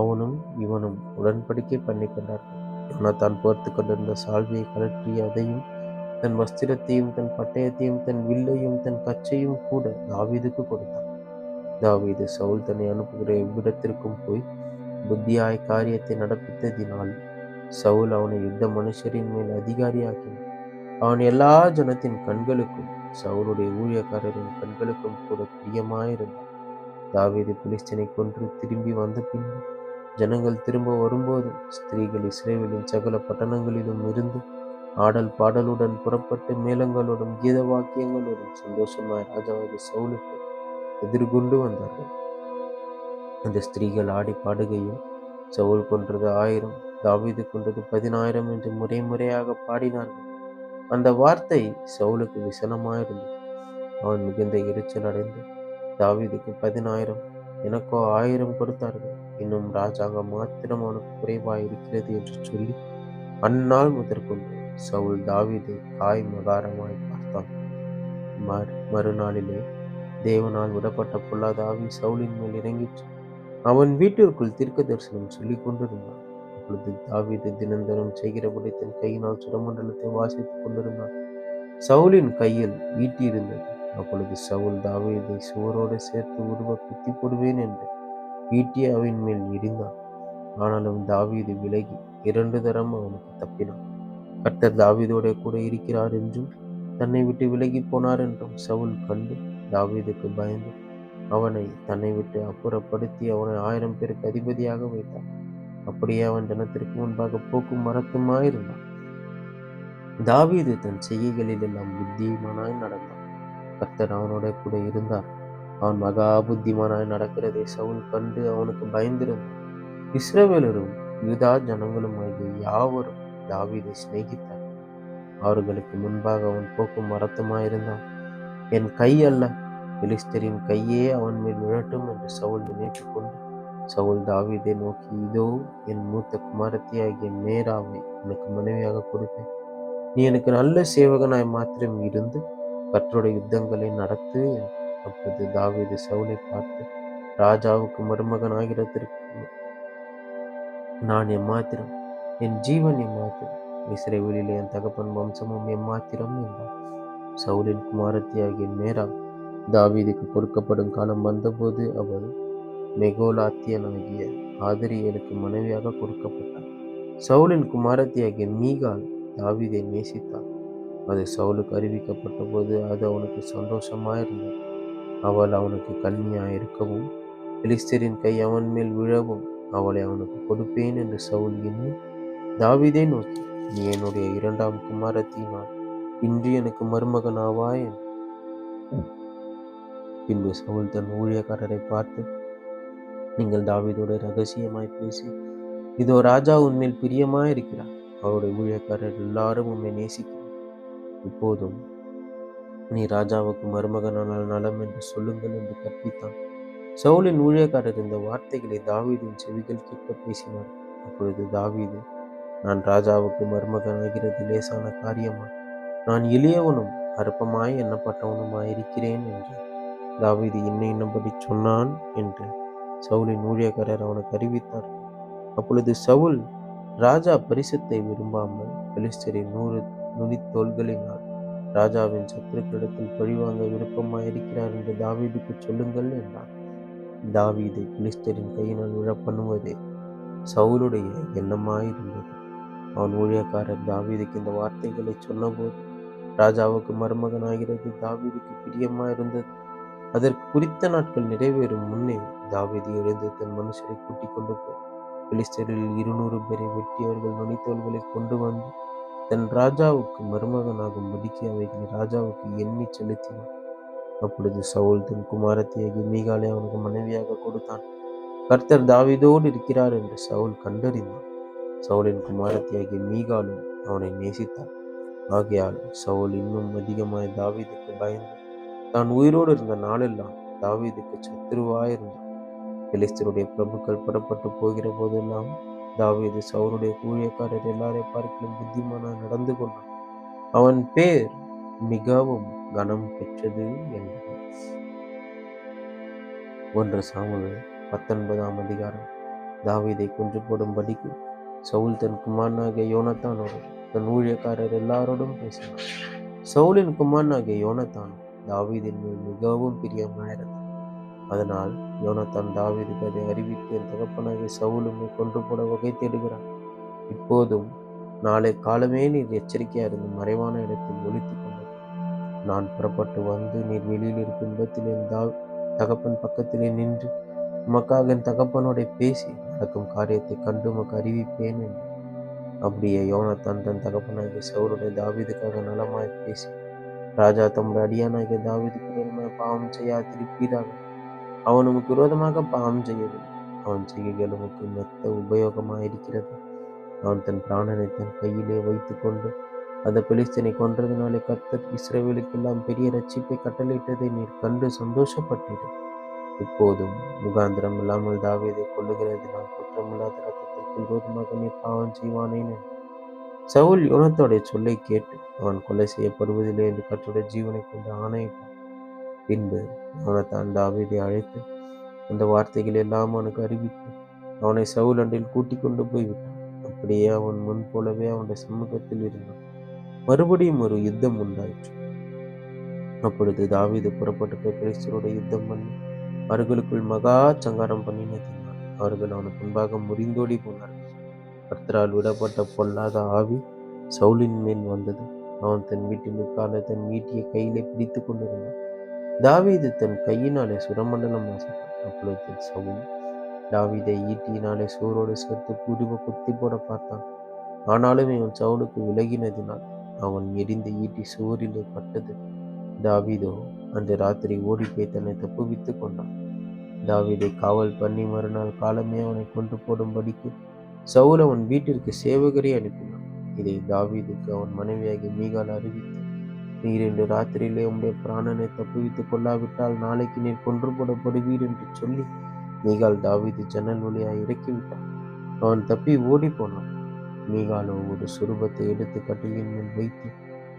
அவனும் இவனும் உடன்படிக்கை பண்ணி கொண்டார்கள். யோனத்தான் போர்த்து கொண்டிருந்த சால்வையை கழற்றி அதையும் தன் வஸ்திரத்தையும் தன் பட்டயத்தையும் தன் வில்லையும் தன் கச்சையும் கூட தாவீதுக்கு கொடுத்தான். தாவீது சவுல் தன்னை அனுப்புகிற எவ்விடத்திற்கும் போய் புத்தியாய் காரியத்தை நடப்பித்ததினால் சவுல் அவனை யுத்த மனுஷரின் மேல் அதிகாரியாக்கினான். அவன் எல்லா ஜனத்தின் கண்களுக்கும் சவுலுடைய ஊழியக்காரரின் கண்களுக்கும் கூட பிரியமாயிருந்தான். தாவீது பெலிஸ்தனை கொன்று திரும்பி வந்த பின்பு ஜனங்கள் திரும்ப வரும்போது ஸ்திரீகள் இஸ்ரவேலின் சகல பட்டணங்களிலும் இருந்து ஆடல் பாடலுடன் புறப்பட்டு மேளங்களோடும் கீத வாக்கியங்களோடும் சந்தோஷமாய் ராஜாவாகிய சவுலுக்கு எதிர்கொண்டு வந்தார்கள். அந்த ஸ்திரீகள் ஆடி பாடுகையில் சவுல் கொன்றது 1000, தாவீது கொன்றது 10,000 என்று முறையாக பாடினார்கள். அந்த வார்த்தை சவுலுக்கு விசனமாயிருந்தது. அவன் மிகுந்த எரிச்சல் அடைந்து, தாவீதுக்கு 10,000, எனக்கோ 1000 கொடுத்தார்கள், இன்னும் ராஜாங்கம் மாத்திரம் அவனுக்கு குறைவாயிருக்கிறது என்று சொல்லி அந்நாள் முதற்கொண்டு சவுல் தாவீதை காய் மகாரமாய் பார்த்தான். மறுநாளிலே தேவனால் விடப்பட்ட பொல்லாத ஆவி சவுலின் மேல் இறங்கிற்று. அவன் வீட்டிற்குள் தீர்க்க தரிசனம் சொல்லிக் கொண்டிருந்தான். அப்பொழுது தாவீது தினந்தோறும் செய்கிறபடி தன் கையினால் சுரமண்டலத்தை வாசித்துக் கொண்டிருந்தான். சவுலின் கையில் ஈட்டி இருந்தது. அப்பொழுது சவுல் தாவீதை சுவரோடு சேர்த்து உருவ குத்தி போடுவேன் என்று ஈட்டியை அவன் மேல் எறிந்தான். ஆனாலும் தாவீது விலகி 2 தரம் அவனுக்கு தப்பினான். கர்த்தர் தாவீதோட கூட இருக்கிறார் என்றும் தன்னை விட்டு விலகி போனார் என்றும் சவுல் கண்டு தாவீதுக்கு பயந்து அவனை தன்னை விட்டு அப்புறப்படுத்தி அவனை 1000 பேருக்கு அதிபதியாக வைத்தான். அப்படியே அவன் ஜனத்திற்கு முன்பாக போக்கும் மரத்துமாயிருந்தான். தாவீது தன் செய்கைகளில் எல்லாம் புத்திமானாய் நடந்தான். கர்த்தர் அவனோட கூட இருந்தார். அவன் மகா புத்திமானாய் நடக்கிறதை சவுல் கண்டு அவனுக்கு பயந்திருந்தான். இஸ்ரவேலரும் யூதா ஜனங்களும் ஆகிய யாவரும் தாவீதை சிநேகித்தார். அவர்களுக்கு முன்பாக அவன் போக்கும் மரத்துமாயிருந்தான். என் கை அல்ல, பெலிஸ்தரின் கையே அவன் மேல் விழட்டும் என்று சவுல் நினைத்துக் கொண்டு சவுல் தாவீதை நோக்கி, இதோ என் மூத்த குமாரத்தி ஆகிய மேராவை எனக்கு மனைவியாக கொடுப்பேன். நீ எனக்கு நல்ல சேவகனாய் மாத்திரம் இருந்து கர்த்தருடைய யுத்தங்களை நடத்து என்றார். அப்பொழுது தாவீது சவுலை பார்த்து, ராஜாவுக்கு மருமகன் ஆகிறதற்கு நான் எம்மாத்திரம், என் ஜீவன் எம்மாத்திரம், இஸ்ரவேலிலே என் தகப்பன் வம்சமும் எம்மாத்திரம் என்றார். சவுலின் குமாரத்தியாகிய மேராள் தாவீதுக்கு கொடுக்கப்படும் காலம் வந்தபோது அவள் மெகோலாத்தியனாகிய ஆதரியேலுக்கு மனைவியாக கொடுக்கப்பட்டாள். சவுலின் குமாரத்தியாகிய மீகாள் தாவீதை நேசித்தாள். அது சவுலுக்கு அறிவிக்கப்பட்ட போது அது அவனுக்கு சந்தோஷமாயிருந்தது. அவள் அவனுக்கு கன்னியாயிருக்கவும் பெலிஸ்தரின் கை அவன் மேல் விழவும் அவளை அவனுக்கு கொடுப்பேன் என்று சவுல் எண்ணி தாவீதை நோக்கி, நீ என்னுடைய 2ஆம் குமாரத்தியினால் இன்று எனக்கு மருமகன் ஆவாய் என்றான். பின்பு சவுல் தன் ஊழியக்காரரை பார்த்து, நீங்கள் தாவீதோடு ரகசியமாய் பேசி, இதோ ராஜா உன்மேல் பிரியமாயிருக்கிறார், அவருடைய ஊழியக்காரர் எல்லாரும் உண்மை நேசிக்கிறார். இப்போதும் நீ ராஜாவுக்கு மருமகனானால் நலம் என்று சொல்லுங்கள் என்று கற்பித்தான். சவுலின் ஊழியக்காரர் இந்த வார்த்தைகளை தாவீதின் செவிகள் கேட்க பேசினார். அப்பொழுது தாவீது, நான் ராஜாவுக்கு மருமகன் ஆகிறது லேசான காரியமா? நான் எளியவனும் அற்பமாய் எண்ணப்பட்டவனுமாயிருக்கிறேன் என்றார். தாவீது இன்னபடி சொன்னான் என்று சவுலின் ஊழியக்காரர் அவனுக்கு அறிவித்தார். அப்பொழுது சவுல், ராஜா பரிசத்தை விரும்பாமல் பெலிஸ்தரின் 100 நுனித்தோள்களினால் ராஜாவின் சத்துருக்களிடத்தில் பழிவாங்க விருப்பமாயிருக்கிறார் என்று தாவீதுக்கு சொல்லுங்கள் என்றார். தாவீதை பெலிஸ்தரின் கையினால் விழப்பண்ணுவதே சவுலுடைய எண்ணமாயிருந்தது. அவன் ஊழியக்காரர் தாவீதுக்கு இந்த வார்த்தைகளை சொன்னபோது, ராஜாவுக்கு மருமகன் ஆகிறது தாவீதுக்கு பிரியமாயிருந்தது. அதற்கு குறித்த நாட்கள் நிறைவேறும் முன்னே தாவீது எழுந்து தன் மனுஷரை கூட்டிக் கொண்டு போய் பெலிஸ்தரில் 200 பேரை வெட்டி அவர்கள் நுனித்தோள்களை கொண்டு வந்து தன் ராஜாவுக்கு மருமகனாகும்படிக்கு அவைகளை ராஜாவுக்கு எண்ணி செலுத்தினான். அப்பொழுது சவுல் தன் குமாரத்தியாகிய மீகாலை அவனுக்கு மனைவியாக கொடுத்தான். கர்த்தர் தாவீதோடு இருக்கிறார் என்று சவுல் கண்டறிந்தான். சவுலின் குமாரத்தியாகிய மீகாலும் அவனை நேசித்தார். ஆகையால் சவுல் இன்னும் அதிகமாய் தாவீதுக்கு பயந்து தான் உயிரோடு இருந்த நாளெல்லாம் தாவீதுக்கு சத்துருவாயிருந்தான். பெலிஸ்தருடைய பிரபுக்கள் புறப்பட்டு போகிற போதெல்லாம் தாவீது சவுலுடைய ஊழியக்காரர் எல்லாரை பார்க்கிலும் புத்திமானாய் நடந்து கொண்டான். அவன் பேர் மிகவும் கனம் பெற்றது என்பது. 1 சாமுவேல் 19ஆம் அதிகாரம். தாவீதை கொன்று போடும்படிக்கு சவுல் தன் குமாரனாகிய யோனத்தானோடு தன் ஊழியக்காரர் எல்லாரோடும் பேசினான். சவுலின் குமாரனாகிய யோனத்தான் தாவீதின் மேல் மிகவும் பிரியமாயிருந்தான். அதனால் யோனத்தான் தாவீதுக்கு அதை அறிவித்து, என் தகப்பனாகிய சவுல் உம்மை கொன்று போட வகை தேடுகிறார். இப்போதும் நாளை காலமே நீர் எச்சரிக்கையாயிருந்து மறைவான இடத்தில் ஒளித்துக் கொண்டது. நான் புறப்பட்டு வந்து நீர் வெளியில் இருக்கும் இடத்தில் என் தகப்பன் பக்கத்திலே நின்று உமக்காக என் தகப்பனோட பேசி நடக்கும் காரியத்தை கண்டு உமக்கு அறிவிப்பேன் என்று. அப்படியே யோனத்தான் தன் தகப்பனாகிய சவுலுடைய தாவீதுக்காக நலமாய் பேசி, ராஜா தம்முடைய அடியானாகிய தாவீதுக்கு விரோதமாக பாவம் செய்யாதிருப்பீராக, அவன் உமக்கு விரோதமாக பாவம் செய்யவில்லை, அவன் செய்கைகள் உமக்கு மெத்த உபயோகமாயிருக்கிறது. அவன் தன் பிராணனை தன் கையிலே வைத்து கொண்டு அந்த பெலிஸ்தனை கொன்றதினாலே கர்த்தர் இஸ்ரவேலுக்கெல்லாம் பெரிய ரட்சிப்பை கட்டளையிட்டதை நீர் கண்டு சந்தோஷப்பட்டீர்கள். இப்போதும் முகாந்திரம் இல்லாமல் தாவீதை கொல்லுகிறதினால் குற்றமில்லாத இரத்தத்திற்கு விரோதமாக நீர் பாவம் செய்வானேன். சவுல் யோனத்தானுடைய சொல்லை கேட்டு அவன் கொலை செய்யப்படுவதில்லை என்று கர்த்தருடைய ஜீவனை கொண்டு ஆணையிட்டான். பின்பு யோனத்தான் தாவீதை அழைத்து அந்த வார்த்தைகள் எல்லாம் அவனுக்கு அறிவித்து அவனை சவுல் அண்டையில் கூட்டிக் கொண்டு போய்விட்டான். அப்படியே அவன் முன் போலவே அவனுடைய சமூகத்தில் இருந்தான். மறுபடியும் ஒரு யுத்தம் உண்டாயிற்று. அப்பொழுது தாவீது புறப்பட்டு போய் பெலிஸ்தரோடு யுத்தம் பண்ணி அவர்களுக்குள் மகா சங்காரம் பண்ணினதினால் அவர்கள் அவனுக்கு முன்பாக முறிந்தோடி போனார்கள். கர்த்தரால் விடப்பட்ட பொல்லாத ஆவி சவுலின் மேல் வந்தது. அவன் தன் வீட்டில் உட்கார்ந்து தன் ஈட்டியை கையிலே பிடித்து கொண்டிருந்தான். தாவீது தன் கையினாலே சுரமண்டலம் வாசித்தான். அப்பொழுது சவுல் தாவீதை ஈட்டியினாலே சூரோடு சேர்த்து குத்தி போட பார்த்தான். ஆனாலும் இவன் சவுலுக்கு விலகினதினால் அவன் எரிந்த ஈட்டி சுவரிலே பட்டது. தாவீதோ அந்த ராத்திரி ஓடிப்போய் தன்னை தப்புவித்து கொண்டான். தாவீதை காவல் பண்ணி மறுநாள் காலமே அவனை கொன்று போடும்படிக்கு சவுல் அவன் வீட்டிற்கு சேவகரை அனுப்பினான். இதை தாவீதுக்கு அவன் மனைவியாகிய மீகாள் அறிவித்து, நீர் இன்று ராத்திரியிலே உம்முடைய பிராணனை தப்புவித்துக் கொள்ளாவிட்டால் நாளைக்கு நீர் கொன்று போடப்படுவீர் என்று சொல்லி மீகாள் தாவீது ஜன்னல் வழியாய் இறக்கிவிட்டான். அவன் தப்பி ஓடி போனான். மீகாலோ ஒரு சுரூபத்தை எடுத்து கட்டிலின் மேல் வைத்து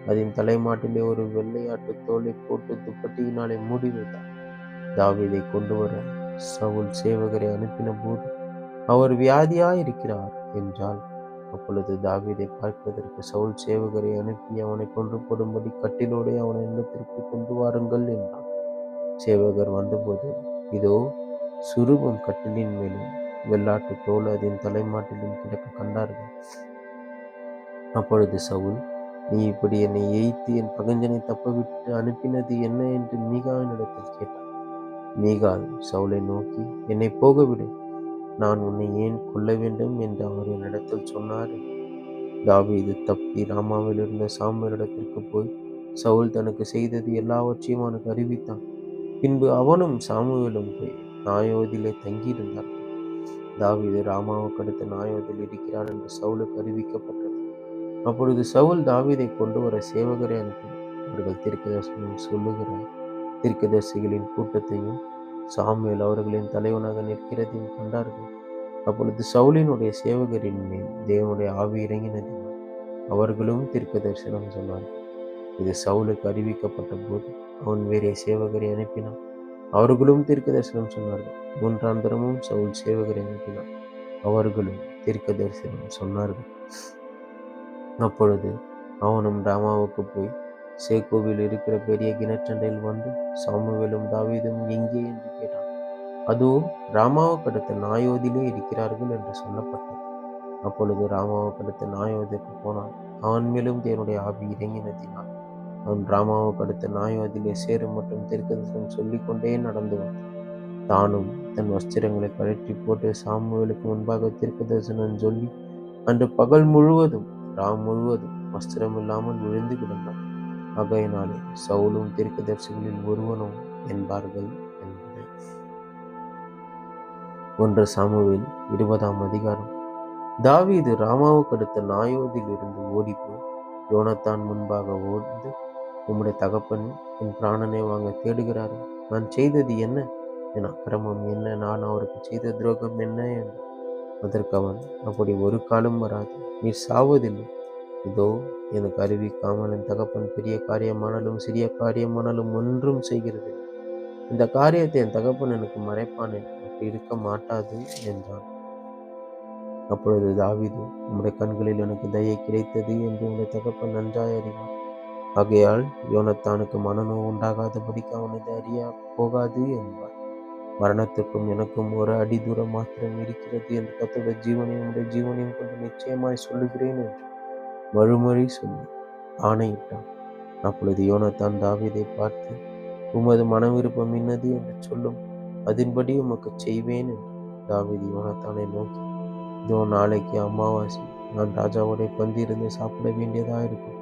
அதன் தலைமாட்டிலே ஒரு வெள்ளையாட்டு தோலை போட்டு துப்பட்டியினாலே மூடி வைத்தார். தாவீதை கொண்டு வர சவுல் சேவகரை அனுப்பின போது, அவர் வியாதியாயிருக்கிறார் என்றாள். அப்பொழுது தாவீதை பார்ப்பதற்கு சவுல் சேவகரை அனுப்பி அவனை கொன்று போடும்படி கட்டிலோடே அவனை இடத்திற்கு கொண்டு வாருங்கள் என்றான். சேவகர் வந்தபோது, இதோ சுரூபம் கட்டிலின் மேலும் வெள்ளாட்டு தோல் அதன் தலைமாட்டிலும் கிடக்க கண்டார்கள். அப்பொழுது சவுல், நீ இப்படி என்னை எய்த்து என் பகைஞனை தப்பவிட்டு அனுப்பினது என்ன என்று மீகாவினிடத்தில் கேட்டான். மீகாள் சவுலை நோக்கி, என்னை போகவிடு, நான் உன்னை ஏன் கொல்ல வேண்டும் என்று அவர் என்னிடத்தில் சொன்னார். தாவீது தப்பி ராமாவில் இருந்த சாமுவேலிடத்திற்கு போய் சவுல் தனக்கு செய்தது எல்லாவற்றையும் அவனுக்கு அறிவித்தான். பின்பு அவனும் சாமுவேலும் போய் நாயோதிலே தங்கியிருந்தார்கள். தாவீது ராமாவுக்கு அடுத்த நாயோதில் இருக்கிறார் என்று சவுலுக்கு அறிவிக்கப்பட்டது. அப்பொழுது சவுல் தாவீதை கொண்டு வர சேவகரை அனுப்பினார். அவர்கள் தீர்க்கதரிசனம் சொல்லுகிற தீர்க்கதரிசிகளின் கூட்டத்தையும் சாமுவேல் அவர்களின் தலைவனாக நிற்கிறதையும் கண்டார்கள். அப்பொழுது சவுலினுடைய சேவகரின் மேல் தேவனுடைய ஆவி இறங்கினதினால் அவர்களும் தீர்க்க தரிசனம் சொன்னார்கள். இது சவுலுக்கு அறிவிக்கப்பட்ட போது அவன் வேறே சேவகரை அனுப்பினான். அவர்களும் தீர்க்க தரிசனம் சொன்னார்கள். மூன்றாம் தரமும் சவுல் சேவகரை அனுப்பினான். அவர்களும் தீர்க்க தரிசனம் சொன்னார்கள். அப்பொழுது அவனும் ராமாவுக்கு போய் சேக்கோவில் இருக்கிற பெரிய கிணற்றண்டையில் வந்து, சாமுவேலும் தாவீதும் எங்கே என்று கேட்டான். அதோ ராமாவுக்கு அடுத்த நாயோதிலே இருக்கிறார்கள் என்று சொல்லப்பட்டது. அப்பொழுது ராமாவுக்கு அடுத்த நாயோதிற்கு போனான். அவன் மேலும் தேவனுடைய ஆவி இறங்கினதினால் அவன் ராமாவுக்கு அடுத்த நாயோதிலே சேரும் மற்றும் தீர்க்கதரிசனம் சொல்லிக் கொண்டே நடந்து வந்தான். தானும் தன் வஸ்திரங்களை கழற்றி போட்டு சாமுவேலுக்கு முன்பாக தீர்க்கதரிசனம் சொல்லி அன்று பகல் முழுவதும் முழுவதும் வஸ்திரம் இல்லாமல் விழுந்து கிடந்தான். ஆகையினாலே சவுலும் தீர்க்கதரிசிகளில் ஒருவனும் என்பார்கள் என்பது. 1 சாமுவேல் 20ஆம் அதிகாரம். தாவீது ராமாவுக்கு அடுத்த நாயோதில் இருந்து ஓடிப்போய் யோனத்தான் முன்பாக ஓடி, உம்முடைய தகப்பன் என் பிராணனை வாங்க தேடுகிறார். நான் செய்தது என்ன? என் அக்கிரமம் என்ன? நான் அவருக்கு செய்த துரோகம் என்ன என்று. அதற்கு அவன், அப்படி ஒரு காலம் வராது, நீர் சாவதில்லை. இதோ எனக்கு அறிவிக்காமல் என் தகப்பன் பெரிய காரியமானாலும் சிறிய காரியமானாலும் ஒன்றும் செய்கிறது. இந்த காரியத்தை என் தகப்பன் எனக்கு மறைப்பானேன், அப்படி இருக்க மாட்டாது என்றான். அப்பொழுது தாவீது, உம்முடைய கண்களில் எனக்கு தயை கிடைத்தது என்று உம்முடைய தகப்பன் நன்றாய் அறிவார். ஆகையால் யோனத்தானுக்கு மனநோவு உண்டாகாதபடிக்கு அவனது அறிய போகாது என்பார். மரணத்திற்கும் எனக்கும் ஒரு அடி தூரம் மாத்திரம் இருக்கிறது என்று கர்த்தருடைய ஜீவனையும் உடைய ஜீவனையும் கொண்டு நிச்சயமாய் சொல்லுகிறேன் என்று மறுமொழி சொல்லி ஆணையிட்டான். அப்பொழுது யோனத்தான் தாவீதை பார்த்து, உமது மன விருப்பம் இன்னது என்று சொல்லும், அதன்படி உமக்கு செய்வேன் என்று. தாவீது யோனத்தானை நோக்கி, இதோ நாளைக்கு அமாவாசை, நான் ராஜாவோட பந்தியிருந்து சாப்பிட வேண்டியதா இருக்கும்.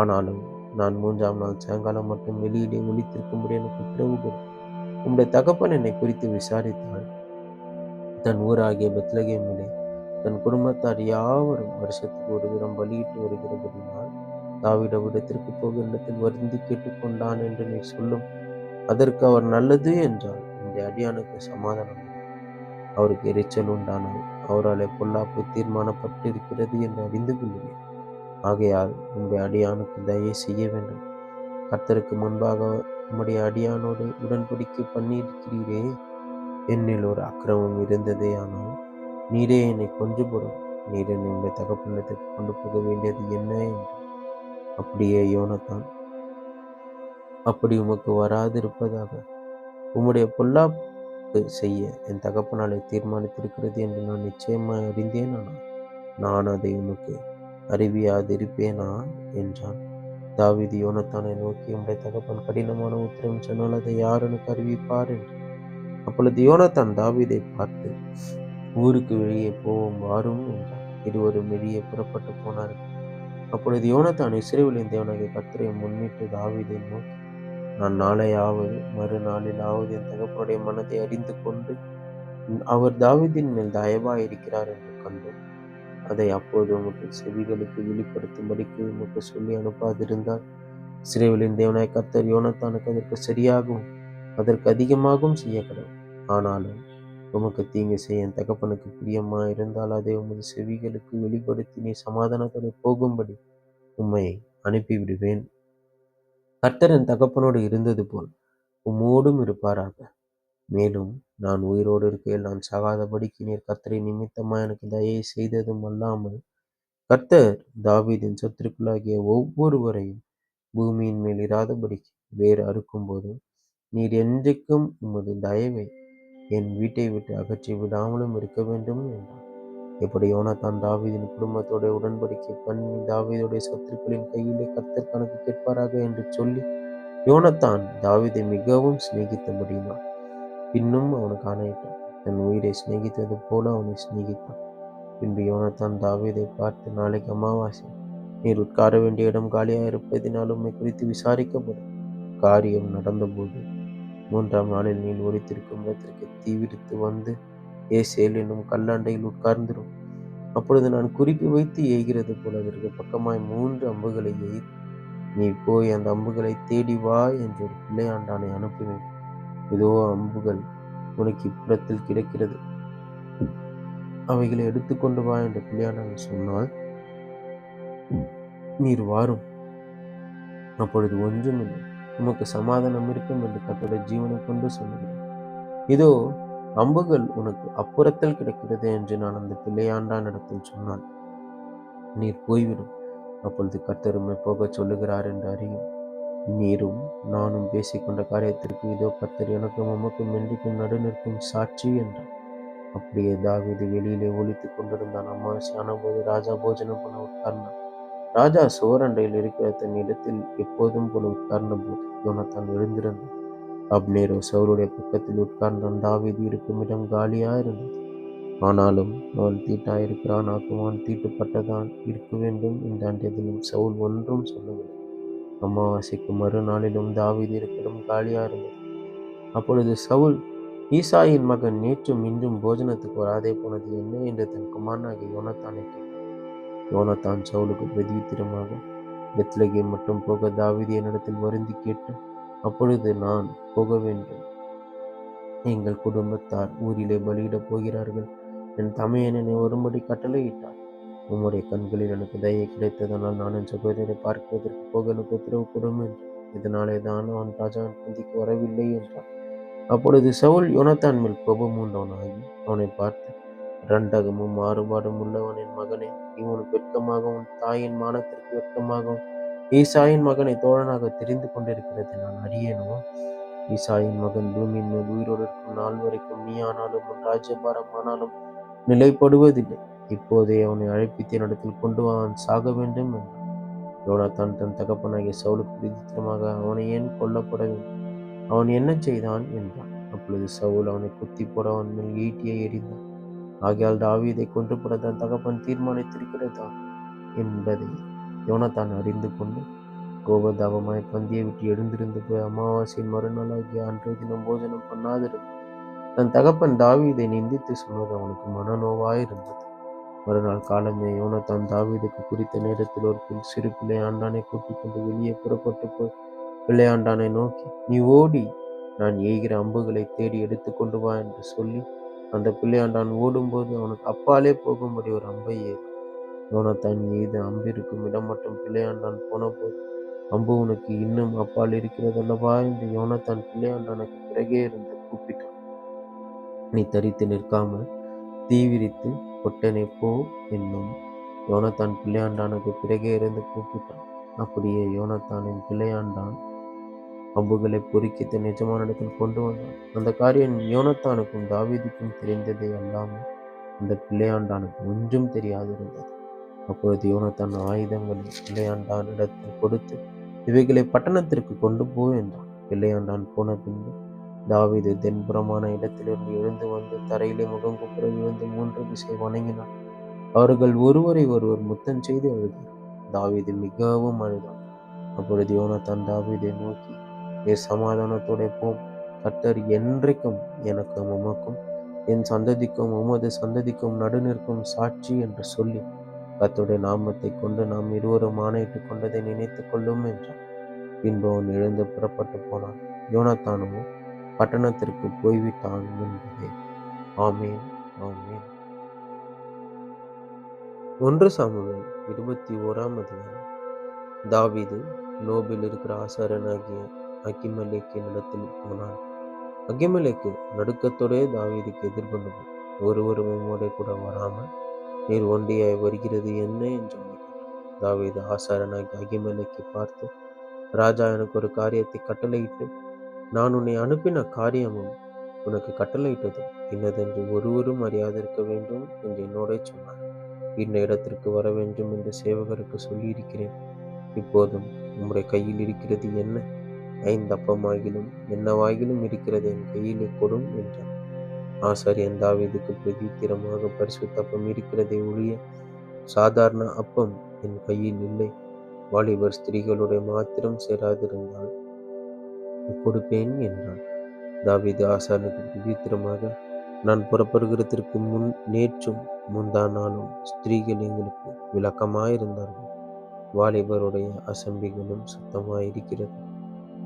ஆனாலும் நான் 3ஆம் நாள் சாயங்காலம் மட்டும் வெளியிலே ஒளித்திருக்கும்படி எனக்கு உத்தரவு கொடு. உம்முடைய தகப்பன் என்னை குறித்து விசாரித்தால் தன் ஊராகிய பெத்லகேமிலே தன் குடும்பத்தார் யாவரும் வருஷத்துக்கு ஒரு தரம் பலியிட்டு வருகிறபடினால் தாவீதவிடத்திற்கு போக இடத்தில் வருந்தி கேட்டுக்கொண்டான் என்று நீ சொல்லும். அதற்கு அவர் நல்லது என்றால் உம்முடைய அடியானுக்கு சமாதானம். அவருக்கு எரிச்சல் உண்டானால் அவராலே பொல்லாப்பு தீர்மானப்பட்டிருக்கிறது என்று அறிந்து கொள்கிறேன். ஆகையால் உம்முடைய அடியானுக்கு தயை செய்ய வேண்டும். கர்த்தருக்கு முன்பாக உம்முடைய அடியானோடு உடன்படிக்கை பண்ணியிருக்கிறீரே. என்னில் ஒரு அக்கிரமம் இருந்ததே, ஆனால் நீரே என்னை கொன்று போடும். நீர் என்னை உம்முடைய தகப்பனிடத்திற்கு கொண்டு போக வேண்டியது என்ன என்று. அப்படியே யோனத்தான், அப்படி உமக்கு வராதிருப்பதாக. உம்முடைய பொல்லாப்பு செய்ய என் தகப்பனாலே தீர்மானித்திருக்கிறது என்று நான் நிச்சயமாய் அறிந்தேன். ஆனால் நான் அதை உமக்கு அறிவியாதிருப்பேனா என்றான். தாவீது யோனத்தானை நோக்கி, உம்முடைய தகப்பன் கடினமான உத்தரவு சொன்னால் அதை யார் எனக்கு அறிவிப்பார் என்று. அப்பொழுது யோனத்தான் தாவீதை பார்த்து, ஊருக்கு வெளியே போவோம் வாரும் என்றான். இருவரும் வெளியே புறப்பட்டு போனார்கள். அப்பொழுது யோனத்தான் இஸ்ரவேலின் தேவனாகிய கர்த்தரை முன்னிட்டு தாவீதை நோக்கி, நான் நாளையாவது மறுநாளிலாவது என் தகப்பனுடைய மனதை அறிந்து கொண்டு அவர் தாவீதின் மேல் தயவாயிருக்கிறார் என்று கண்டோம். அதை அப்போது உமக்கு செவிகளுக்கு வெளிப்படுத்தும்படிக்கு உமக்கு சொல்லி அனுப்பாதிருந்தால் இஸ்ரவேலின் தேவனாய் கர்த்தர் யோனத்தானுக்கு அதற்கு சரியாகவும் அதற்கு அதிகமாகவும் செய்ய கடவுள். ஆனாலும் உமக்கு தீங்கு செய்ய என் தகப்பனுக்கு பிரியமாயிருந்தால் அதை உமது செவிகளுக்கு வெளிப்படுத்தி நீ சமாதானத்தோடு போகும்படி உம்மை அனுப்பிவிடுவேன். கர்த்தர் என் தகப்பனோடு இருந்தது போல் உம்மோடும் இருப்பாராக. மேலும் நான் உயிரோடு இருக்கையில் நான் சாகாதபடிக்கு நீர் கர்த்தரின் நிமித்தமாய் எனக்கு தயை செய்ததும் அல்லாமல், கர்த்தர் தாவீதின் சத்துருக்களாகிய ஒவ்வொருவரையும் பூமியின் மேல் இராதபடிக்கு வேர் அறுக்கும்போதும், நீர் என்றைக்கும் உமது தயவை என் வீட்டை விட்டு அகற்றி விடாமலும் இருக்க வேண்டும் என்றார். இப்படி யோனத்தான் தாவீதின் குடும்பத்தோட உடன்படிக்கை பண்ணி, தாவீதுடைய சத்துருக்களின் கையிலே கர்த்தர் கணக்கு கேட்பாராக என்று சொல்லி, யோனத்தான் தாவீதை மிகவும் சிநேகித்தபடியினால் பின்னும் அவனுக்கு ஆணையிட்டான். தன் உயிரை சிநேகித்தது போல அவனை சிநேகித்தான். பின்பு யோனத்தான் தாவீதை பார்த்து, நாளைக்கு அமாவாசை, நீர் உட்கார வேண்டிய இடம் காலியாயிருப்பதினால் உம்மை குறித்து விசாரிக்கப்படும். காரியம் நடந்தபோது 3ஆம் நாளில் நீர் ஒளித்திருக்கும் இடத்திற்கு தீவிரித்து வந்து ஏசேல் என்னும் கல்லண்டையில் உட்கார்ந்திரும். அப்பொழுது நான் குறிப்பு வைத்து எய்கிறது போல அதற்கு பக்கமாய் 3 அம்புகளை எய்து, நீ போய் அந்த அம்புகளை தேடி வா என்று ஒரு பிள்ளையாண்டானை அனுப்புவேன். இதோ அம்புகள் உனக்கு இப்புறத்தில் கிடக்கிறது, அவைகளை எடுத்துக்கொண்டு வா என்று பிள்ளையாண்டான் சொன்னால், நீர் வாரும், அப்பொழுது ஒன்றுமில்லை, உமக்கு சமாதானம் இருக்கும் என்று கர்த்தருடைய ஜீவனை கொண்டு சொல்லுகிறேன். இதோ அம்புகள் உனக்கு அப்புறத்தில் கிடக்கிறது என்று நான் அந்த பிள்ளையாண்டான் இடத்தில் சொன்னால், நீர் போய்விடும், அப்பொழுது கர்த்தர் உம்மை போகச் சொல்லுகிறார் என்று அறியும். நீரும் நானும் பேசிக்கொண்ட காரியத்திற்கு இதோ கர்த்தர் எனக்கும் உமக்கும் என்றைக்கும் நடு நிற்கும் சாட்சி என்றார். அப்படியே தாவீது வெளியிலே ஒலித்துக் கொண்டிருந்தான். அமாவாசையான போது ராஜா போஜனம் பண்ண உட்கார்ந்தான். ராஜா சுவரண்டையில் இருக்கிற தன் இடத்தில் எப்போதும் போல உட்கார்ந்த போது யோனத்தான் எழுந்திருந்தான். அப்னேரோ சவுலுடைய பக்கத்தில் உட்கார்ந்தான். தாவீது இருக்கும் இடம் காலியா இருந்தது. ஆனாலும் அவன் தீட்டாயிருக்கிறான், ஆக்குவான் தீட்டுப்பட்டதான் இருக்க வேண்டும் என்று அன்றைய தினம் சவுல் ஒன்றும் சொல்லவில்லை. அமாவாசைக்கு மறுநாளிலும் தாவீது இருக்கிற காலியா இருந்தது. அப்பொழுது சவுல், ஈசாயின் மகன் நேற்றும் இன்றும் போஜனத்துக்கு வராதே போனது என்ன என்று தன் குமாரனாகிய யோனத்தானை கேட்டான். யோனத்தான் சவுலுக்கு பிரதியுத்தரமாக, பெத்லகேம் மட்டும் போக தாவீது என்னிடத்தில் வருந்தி கேட்டு, அப்பொழுது நான் போக வேண்டும், எங்கள் குடும்பத்தார் ஊரிலே பலியிடப் போகிறார்கள், என் தமையன் என்னை வரும்படி கட்டளையிட்டார். உம்முடைய கண்களில் எனக்கு தயை கிடைத்ததனால் நான் என் சகோதரரை பார்க்கிறதற்கு போக எனக்கு உத்தரவு கொடும் என்று. இதனாலே தான் அவன் ராஜாவின் பந்திக்கு வரவில்லை என்றான். அப்பொழுது சவுல் யோனத்தான் மேல் கோபம் உண்டவனாகி அவனை பார்த்து, இரண்டகமும் மாறுபாடும் உள்ளவன் என் மகனே, நீ உனக்கு வெட்கமாகவும் தாயின் மானத்திற்கு வெட்கமாகவும் ஈசாயின் மகனை தோழனாக தெரிந்து கொண்டிருக்கிறது நான் அறியேனோ? ஈசாயின் மகன் பூமியின் மேல் உயிரோடு இருக்கும் நாள் வரைக்கும் நீ ஆனாலும் உன் ராஜ்யபாரம் ஆனாலும் நிலைப்படுவதில்லை. இப்போதே அவனை அழைப்பித்து என்னிடத்தில் கொண்டு அவன் சாக வேண்டும் என்றான். யோனத்தான் தன் தகப்பனாகிய சவுலுக்கு பிரதித்திரமாக, அவனை ஏன் கொல்லப்பட வேண்டும், அவன் என்ன செய்தான் என்றான். அப்பொழுது சவுல் அவனை குத்தி போட அவன் மேல் ஈட்டியை எறிந்தான். ஆகையால் தாவீதை கொன்று போட தன் தகப்பன் தீர்மானித்திருக்கிறதா என்பதை யோனத்தான் அறிந்து கொண்டு கோபதாபமாய் பந்தியை விட்டு எழுந்திருந்து போய் அமாவாசையின் மறுநாளாகிய அன்றைய தினம் போஜனம் பண்ணாதிருந்தான். தன் தகப்பன் தாவீதை நிந்தித்து சொன்னது அவனுக்கு மனநோவாயிருந்தது. மறுநாள் காலமே யோனத்தான் தாவீதுக்கு குறித்த நேரத்தில் ஒரு சிறு பிள்ளையாண்டானை கூட்டிக் கொண்டு வெளியே புறப்பட்டு போய் பிள்ளையாண்டானை நோக்கி, நீ ஓடி நான் எய்கிற அம்புகளை தேடி எடுத்து கொண்டு வா என்று சொல்லி, அந்த பிள்ளையாண்டான் ஓடும்போது அவனுக்கு அப்பாலே போகும்படி ஒரு அம்பை ஏறி யோனத்தான் எய்த அம்பிருக்கும் இடம் மட்டும் பிள்ளையாண்டான் போன போது, அம்பு உனக்கு இன்னும் அப்பால் இருக்கிறது அல்லவா என்று யோனத்தான் பிள்ளையாண்டானுக்கு பிறகே இருந்து கூப்பிட்டான். நீ தரித்து நிற்காமல் தீவிரித்து கொட்டனை போ என்னும். யோனத்தான் பிள்ளையாண்டானுக்கு பிறகே இருந்து கூப்பிட்டான். அப்படியே யோனத்தானின் பிள்ளையாண்டான் அம்புகளை பொறுக்கி தன் எஜமானிடத்தில் கொண்டு வந்தான். அந்த காரியம் யோனத்தானுக்கும் தாவீதுக்கும் தெரிந்ததை அல்லாமல் அந்த பிள்ளையாண்டானுக்கு ஒன்றும் தெரியாதிருந்தது. அப்பொழுது யோனத்தான் ஆயுதங்களை பிள்ளையாண்டான் இடத்தில் கொடுத்து, இவைகளை பட்டணத்திற்கு கொண்டு போ என்றான். பிள்ளையாண்டான் போன பின்பு தாவீது தென்புறமான இடத்திலிருந்து எழுந்து வந்து தரையிலே முகங்குப்புற விழுந்து 3 திசை வணங்கினான். அவர்கள் ஒருவரை ஒருவர் முத்தம் செய்து அழுதார். தாவீது மிகவும் அழுதான். அப்பொழுது யோனத்தான் தாவீதை நோக்கி, நீ சமாதானத்தோட போம், கர்த்தர் என்றைக்கும் எனக்கும் உமக்கும் என் சந்ததிக்கும் உமது சந்ததிக்கும் நடு நிற்கும் சாட்சி என்று சொல்லி, கர்த்தருடைய நாமத்தை கொண்டு நாம் இருவரும் ஆணையிட்டுக் கொண்டதை நினைத்துக் கொள்ளும் என்றான். பின்பு அவன் எழுந்து புறப்பட்டு போனான். யோனத்தானோ பட்டணத்திற்கு போய்விட்டான் என்பதே. ஆமேன், ஆமேன். 1 சாமுவேல் 21ஆம் அதிகாரம். தாவீது நோபில் இருக்கிற ஆசாரனாகிய அகிமெலேக்கின் இடத்தில் போனான். அகிமெலேக்கு நடுக்கத்தோடே தாவீதுக்கு எதிர்கொண்டு போய், ஒருவரும் உம்மோடே கூட வராமல் நீர் ஒண்டியாய் வருகிறது என்ன என்று அவனை கேட்டான். தாவீது ஆசாரனாகிய அகிமெலேக்கை பார்த்து, ராஜா எனக்கு ஒரு காரியத்தை கட்டளையிட்டு, நான் உன்னை அனுப்பின காரியமும் உனக்கு கட்டளையிட்டதும் இன்னதென்று ஒருவரும் அறியாதிருக்க வேண்டும் என்று என்னோடே சொன்னார். இன்ன இடத்திற்கு வர வேண்டும் என்று சேவகருக்கு சொல்லியிருக்கிறேன். இப்போதும் உம்முடைய கையில் இருக்கிறது என்ன? 5 அப்பமாகிலும் என்னவாகிலும் இருக்கிறது என் கையிலே கொடும் என்றான். ஆசாரியன் தாவீதுக்கு பிரதித்திரமாக, பரிசுத்த அப்பம் இருக்கிறதே ஒழிய சாதாரண அப்பம் என் கையில் இல்லை. வாலிபர் ஸ்திரீகளுடைய மாத்திரம் சேராதிருந்தால் கொடுப்பேன் என்றான். தாவீது ஆசாரியனுக்கு பிரதித்திரமாக, நான் புறப்படுகிறதற்கு முன் நேற்றும் முந்தா நாளும் ஸ்திரீகள் எங்களுக்கு விளக்கமாயிருந்தார்கள். வாலிபருடைய அசம்பிகளும் சுத்தமாயிருக்கிறது.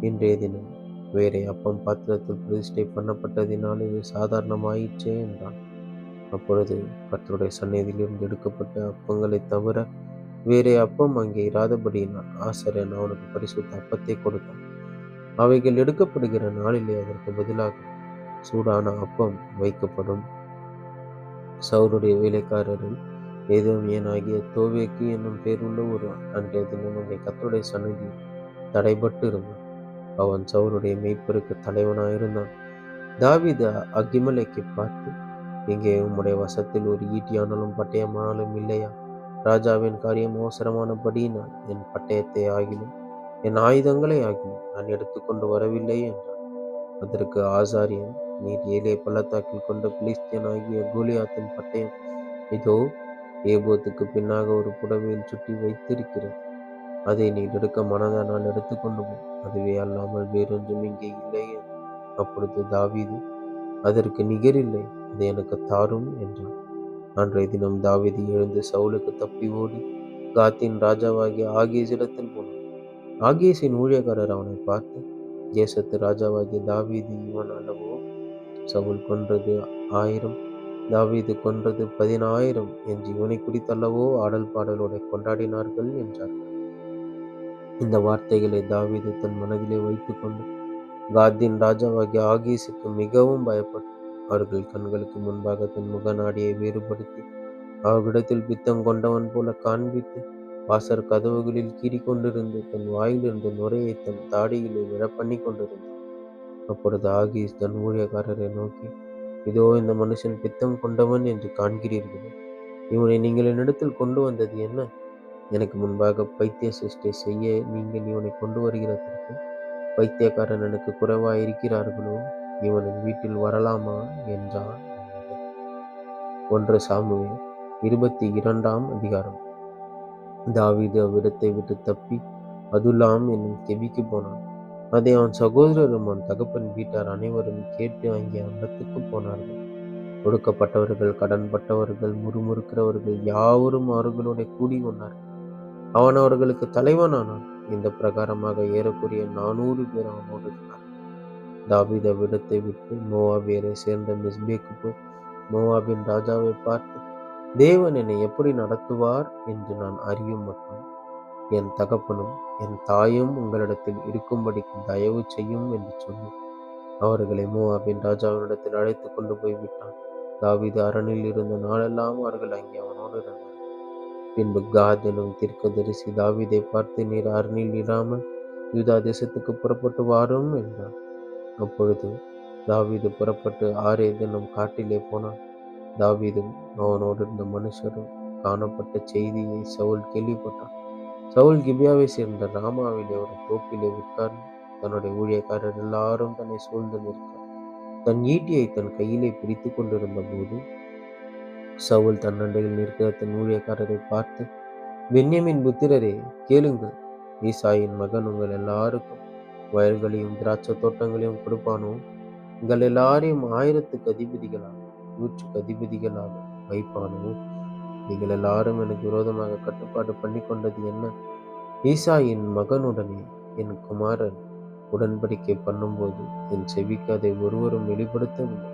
இன்றைய தினம் வேறே அப்பம் பாத்திரத்தில் பிரதிஷ்டை பண்ணப்பட்டதினால் இது சாதாரணமாயிற்றே என்றான். அப்பொழுது கர்த்தருடைய சந்நிதியிலிருந்து எடுக்கப்பட்ட அப்பங்களைத் தவிர வேறே அப்பம் அங்கே இராதபடியினால் ஆசாரியன் அவனுக்கு பரிசுத்த அப்பத்தை கொடுத்தான். அவைகள் எடுக்கப்படுகிற நாளிலே அதற்கு பதிலாக சூடான அப்பம் வைக்கப்படும். சவுலுடைய வேலைக்காரரில் ஏதோமியனாகிய தோவேக்கு என்னும் பேருள்ள ஒருவன் அன்றைய தினம் அங்கே கர்த்தருடைய சந்நிதியில் தடைபட்டு இருந்தான். அவன் சவுலுடைய மேய்ப்பருக்கு தலைவனாயிருந்தான். தாவீது அகிமெலேக்கை பார்த்து, இங்கே உம்முடைய வசத்தில் ஒரு ஈட்டியானாலும் பட்டயமானாலும் இல்லையா? ராஜாவின் காரியம் அவசரமானபடியினால் என் பட்டயத்தை ஆகிலும் என் ஆயுதங்களை ஆகிலும் நான் எடுத்துக்கொண்டு வரவில்லை என்றான். அதற்கு ஆசாரியன், நீர் ஏலே பள்ளத்தாக்கில் கொண்ட பிலிஸ்தியனாகிய கோலியாத்தின் பட்டயம் இதோ ஏபோத்துக்கு பின்னாக ஒரு புடவையில் சுட்டி வைத்திருக்கிறது. அதை நீர் எடுக்க மனதானால் எடுத்துக்கொண்டு போ. அதுவே அல்லாமல் வேறொன்றும் இங்கே இல்லை என்றான். அப்பொழுது தாவீது, அதற்கு நிகரில்லை, அதை எனக்கு தாரும் என்றான். அன்றைய தினம் தாவீது எழுந்து சவுலுக்கு தப்பி ஓடி காத்தின் ராஜாவாகிய ஆகீசிடத்தில் போனான். ஆகீசின் ஊழியக்காரர் அவனை பார்த்து, தேசத்து ராஜாவாகிய தாவீது இவன் அல்லவோ? சவுல் கொன்றது 1000, தாவீது கொன்றது 10,000 என்று இவனை குறித்தல்லவோ ஆடல் பாடலோட கொண்டாடினார்கள் என்றார்கள். இந்த வார்த்தைகளை தாவீது தன் மனதிலே வைத்துக்கொண்டு காத்தின் ராஜாவாகிய ஆகீசுக்கு மிகவும் பயப்பட்டு அவர்கள் கண்களுக்கு முன்பாக தன் முகநாடியை வேறுபடுத்தி அவரிடத்தில் பித்தம் கொண்டவன் போல காண்பித்து வாசற் கதவுகளில் கீறிக்கொண்டிருந்து தன் வாயிலிருந்து நுரையை தன் தாடியிலே விழப்பண்ணி கொண்டிருந்தான். அப்பொழுது ஆகீஸ் தன் ஊழியக்காரரை நோக்கி, இதோ இந்த மனுஷன் பித்தம் கொண்டவன் என்று காண்கிறீர்களே, இவனை நீங்கள் என்னிடத்தில் கொண்டு வந்தது என்ன? எனக்கு முன்பாக பைத்திய சிஷ்டை செய்ய நீங்கள் இவனை கொண்டு வருகிறதற்கு பைத்தியக்காரன் எனக்கு குறைவாயிருக்கிறார்களோ? இவனின் வீட்டில் வரலாமா என்றான். 1 சாமுவேல் 22ஆம் அதிகாரம். தாவீது அவ்விடத்தை விட்டு தப்பி அதுல்லாம் என்னும் கெபிக்கு போனான். அதை அவன் சகோதரரும் அவன் தகப்பன் வீட்டார் அனைவரும் கேட்டு அங்கே அவ்விடத்துக்கு போனார்கள். ஒடுக்கப்பட்டவர்கள், கடன்பட்டவர்கள், முறுமுறுக்கிறவர்கள் யாவரும் அவர்களோட கூடி கொண்டார்கள். அவன் அவர்களுக்கு தலைவனானான். இந்த பிரகாரமாக ஏறக்குறைய 400 பேர் அவனோடு இருந்தார். தாவீது அவ்விடத்தை விட்டு மோவாபியரை சேர்ந்த மிஸ்பேக்கு போய் மோவாபின் ராஜாவை பார்த்து, தேவன் என்னை எப்படி நடத்துவார் என்று நான் அறியும் மட்டும் என் தகப்பனும் என் தாயும் உங்களிடத்தில் இருக்கும்படிக்கு தயவு செய்யும் என்று சொல்லி அவர்களை மோவாபின் ராஜாவினிடத்தில் அழைத்து கொண்டு போய் விட்டான். தாவீது அரணில் இருந்த நாளெல்லாம் அவர்கள் அங்கே அவனோடு இருந்தார். பின்பு காத் எனும் தீர்க்கதரிசி தாவீதை பார்த்து, நீர் அரணில் இராமல் யூதா தேசத்துக்கு புறப்பட்டு வாரும் என்றான். அப்பொழுது தாவீது புறப்பட்டு ஆரேத் என்னும் காட்டிலே போனான். தாவீதும் அவனோடு இருந்த மனுஷரும் காணப்பட்ட செய்தியை சவுல் கேள்விப்பட்டான். சவுல் கிபியாவை சேர்ந்த ராமாவிலே ஒரு தோப்பிலே உட்கார்ந்து தன்னுடைய ஊழியக்காரர் எல்லாரும் தன்னை சூழ்ந்து நிற்க தன் ஈட்டியை தன் கையிலே பிடித்து கொண்டிருந்த போது சவுல் தன் அண்டையில் நிற்கிற தன் ஊழியக்காரரை பார்த்து, பென்யமீன் புத்திரரே, கேளுங்கள், ஈசாயின் மகன் உங்கள் எல்லாருக்கும் வயல்களையும் திராட்சை தோட்டங்களையும் கொடுப்பானோ? உங்கள் எல்லாரையும் 1000க்கு அதிபதிகளாக 100க்கு அதிபதிகளாக வைப்பானோ? நீங்கள் எல்லாரும் எனக்கு விரோதமாக கட்டுப்பாடு பண்ணி கொண்டது என்ன? ஈசாயின் மகனுடனே என் குமாரன் உடன்படிக்கை பண்ணும்போது என் செவிக்கு அதை ஒருவரும் வெளிப்படுத்தவில்லை.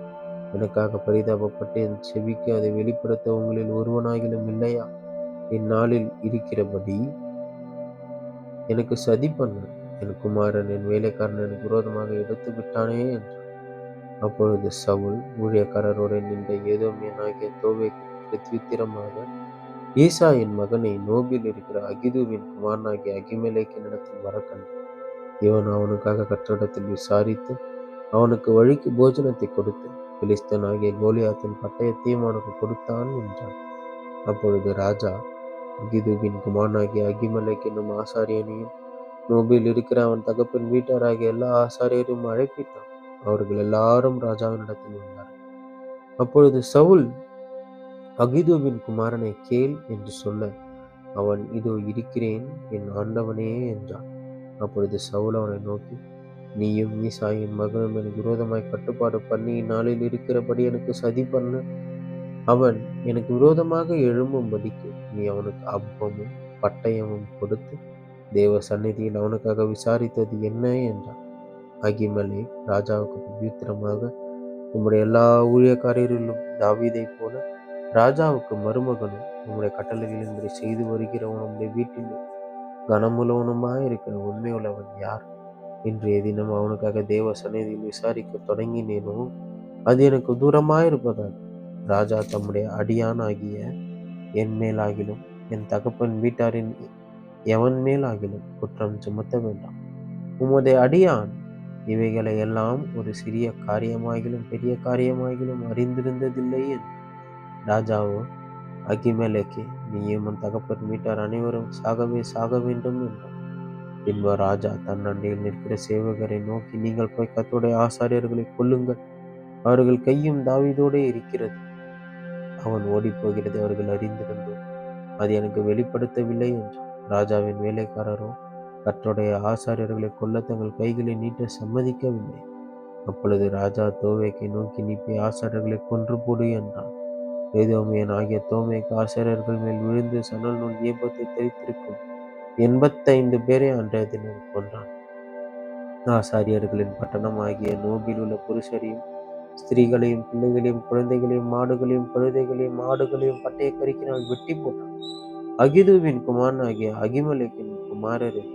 எனக்காக பரிதாபப்பட்டு என் செவிக்கு அதை வெளிப்படுத்த உங்களில் ஒருவனாகிலும் இல்லையா? இந்நாளில் இருக்கிறபடி எனக்கு சதி பண்ண என் குமாரன் என் வேலைக்காரன் எனக்கு விரோதமாக எடுத்து விட்டானே என்றான். அப்பொழுது சவுல் ஊழியக்காரரோடு நின்ற ஏதோமியனாகிய தோவேக்கு பிரத்யுத்திரமாக, ஈசாயின் மகனை நோபில் இருக்கிற அகிதூவின் குமாரனாகிய அகிமெலேக்கினிடத்தில் வரக்கண்டான். இவன் அவனுக்காக கர்த்தரிடத்தில் விசாரித்து அவனுக்கு வழிக்கு போஜனத்தை கொடுத்து பெலிஸ்தனாகிய கோலியாத்தின் பட்டயத்தையும் அவனுக்கு கொடுத்தான் என்றான். அப்பொழுது ராஜா அகிதூபின் குமாரனாகிய அகிமெலேக் என்னும் ஆசாரியனையும் நோபில் இருக்கிற அவன் தகப்பன் வீட்டாராகிய எல்லா ஆசாரியரையும் அழைப்பித்தான். அவர்கள் எல்லாரும் ராஜாவினிடத்தில் வந்தார்கள். அப்பொழுது சவுல் அகிதூபின் குமாரனை கேள் என்று சொல்ல, அவன் இதோ இருக்கிறேன் என் ஆண்டவனே என்றான். அப்பொழுது சவுல் அவனை நோக்கி, நீயும் ஈசாயின் மகனும் எனக்கு விரோதமாய் கட்டுப்பாடு பண்ணி இந்நாளில் இருக்கிறபடி எனக்கு சதி பண்ண, அவன் எனக்கு விரோதமாக எழும்பும்படிக்கு நீ அவனுக்கு அப்பமும் பட்டயமும் கொடுத்து தேவ சந்நிதியில் அவனுக்காக விசாரித்தது என்ன என்றான். அகிமெலே ராஜாவுக்கு பிரத்யுத்தரமாக, உம்முடைய எல்லா ஊழியக்காரரிலும் தாவீதைப் போல ராஜாவுக்கு மருமகனும் உம்முடைய கட்டளைகளின்படி செய்து வருகிறவன் உம்முடைய வீட்டில் கனமுள்ளவனுமாயிருக்கிற உண்மையுள்ளவன் யார்? இன்றைய தினம் அவனுக்காக தேவ சந்நிதியில் விசாரிக்க தொடங்கினேனோ அது எனக்கு தூரமாயிருப்பதால் ராஜா தம்முடைய அடியான் ஆகிய என் மேலாகிலும் என் தகப்பன் வீட்டாரின் எவன் மேலாகிலும் குற்றம் சுமத்த வேண்டாம். உமது அடியான் இவைகளை எல்லாம் ஒரு சிறிய காரியமாகிலும் பெரிய காரியமாகிலும் அறிந்திருந்ததில்லை என்று. ராஜாவோ, அகிமெலேக்கே, நீயும் உன் தகப்பன் வீட்டார் அனைவரும் சாகவே சாக வேண்டும் என்றான். பின்பு ராஜா தன் அண்டையில் நிற்கிற சேவகரை நோக்கி, நீங்கள் போய் கர்த்தருடைய ஆசாரியர்களை கொல்லுங்கள், அவர்கள் கையும் தாவீதோடே இருக்கிறது. அவன் ஓடிப்போகிறது அவர்கள் அறிந்திருந்தோம், அது எனக்கு வெளிப்படுத்தவில்லை என்றான். ராஜாவின் வேலைக்காரரோ கர்த்தருடைய ஆசாரியர்களை கொல்ல தங்கள் கைகளை நீட்ட சம்மதிக்கவில்லை. அப்பொழுது ராஜா தோவேக்கை நோக்கி, நீ போய் ஆசாரியர்களை கொன்று போடு என்றான். ஏதோமியன் ஆகிய தோமேக்கு ஆசாரியர்கள் மேல் விழுந்து சணல் நூல் ஏபத்தை தரித்திருக்கும் 85 பேரை அன்றைய தினம் கொன்றான். ஆசாரியர்களின் பட்டணம் ஆகிய நோபில் உள்ள புருஷரையும் ஸ்திரீகளையும் பிள்ளைகளையும் குழந்தைகளையும் மாடுகளையும் கழுதைகளையும் ஆடுகளையும் பட்டய கருக்கினால் வெட்டி போட்டான். அகிதூவின் குமாரன் ஆகிய அகிமெலேக்கின் குமாரரில்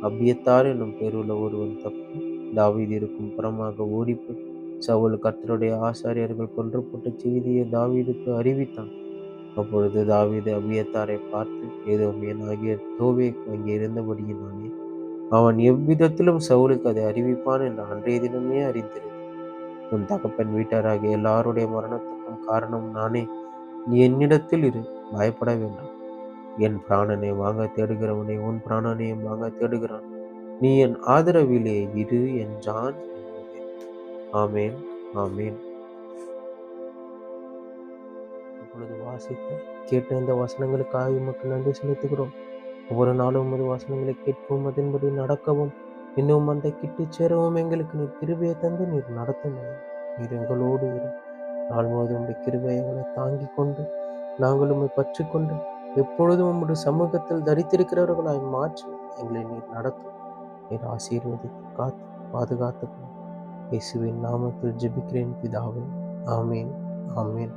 அபியத்தார் என்னும் பேருள்ள ஒருவன் தப்பி தாவீது இருக்கும் புறமாக ஓடிப்போய் சவுல் கர்த்தருடைய ஆசாரியர்கள் கொன்று போட்ட செய்தியை தாவீதுக்கு அறிவித்தான். அப்பொழுது தாவீது அபியத்தாரை பார்த்து, ஏதோமியன் ஆகிய தோவேக் அங்கே இருந்தபடியினாலே அவன் எவ்விதத்திலும் சவுலுக்கு அதை அறிவிப்பான் என்று அன்றைய தினமே அறிந்திருந்தான். உன் தகப்பன் வீட்டாராகிய எல்லாருடைய மரணத்துக்கும் காரணம் நானே. நீ என்னிடத்தில் இரு, பயப்பட வேண்டாம். என் பிராணனை வாங்க தேடுகிறவனே உன் பிராணனையும் வாங்க தேடுகிறான். நீ என் ஆதரவிலே இரு என்றான். ஆமேன், ஆமேன். இப்பொழுது வாசித்த கேட்ட இந்த வசனங்களுக்காக உமக்கு நன்றி செலுத்துகிறோம். ஒவ்வொரு நாளும் உமது வசனங்களை கேட்கவும் அதன்படி நடக்கவும் இன்னும் அந்த கிட்டு சேரவும் எங்களுக்கு நீர் கிருபையை தந்து நீர் நடத்தும். நீர் எங்களோடு இரு. நாள் முழுவதும் உடைய கிருபையை எங்களை தாங்கி கொண்டு நாங்கள் உம்மை பற்றி கொண்டு எப்பொழுதும் உம்முடைய சமூகத்தில் தரித்திருக்கிறவர்களாய் மாற்றி எங்களை நீர் நடத்தும். நீர் ஆசீர்வதித்து காத்து பாதுகாத்து இயேசுவின் நாமத்தில் ஜெபிக்கிறேன் பிதாவே. ஆமேன், ஆமேன்.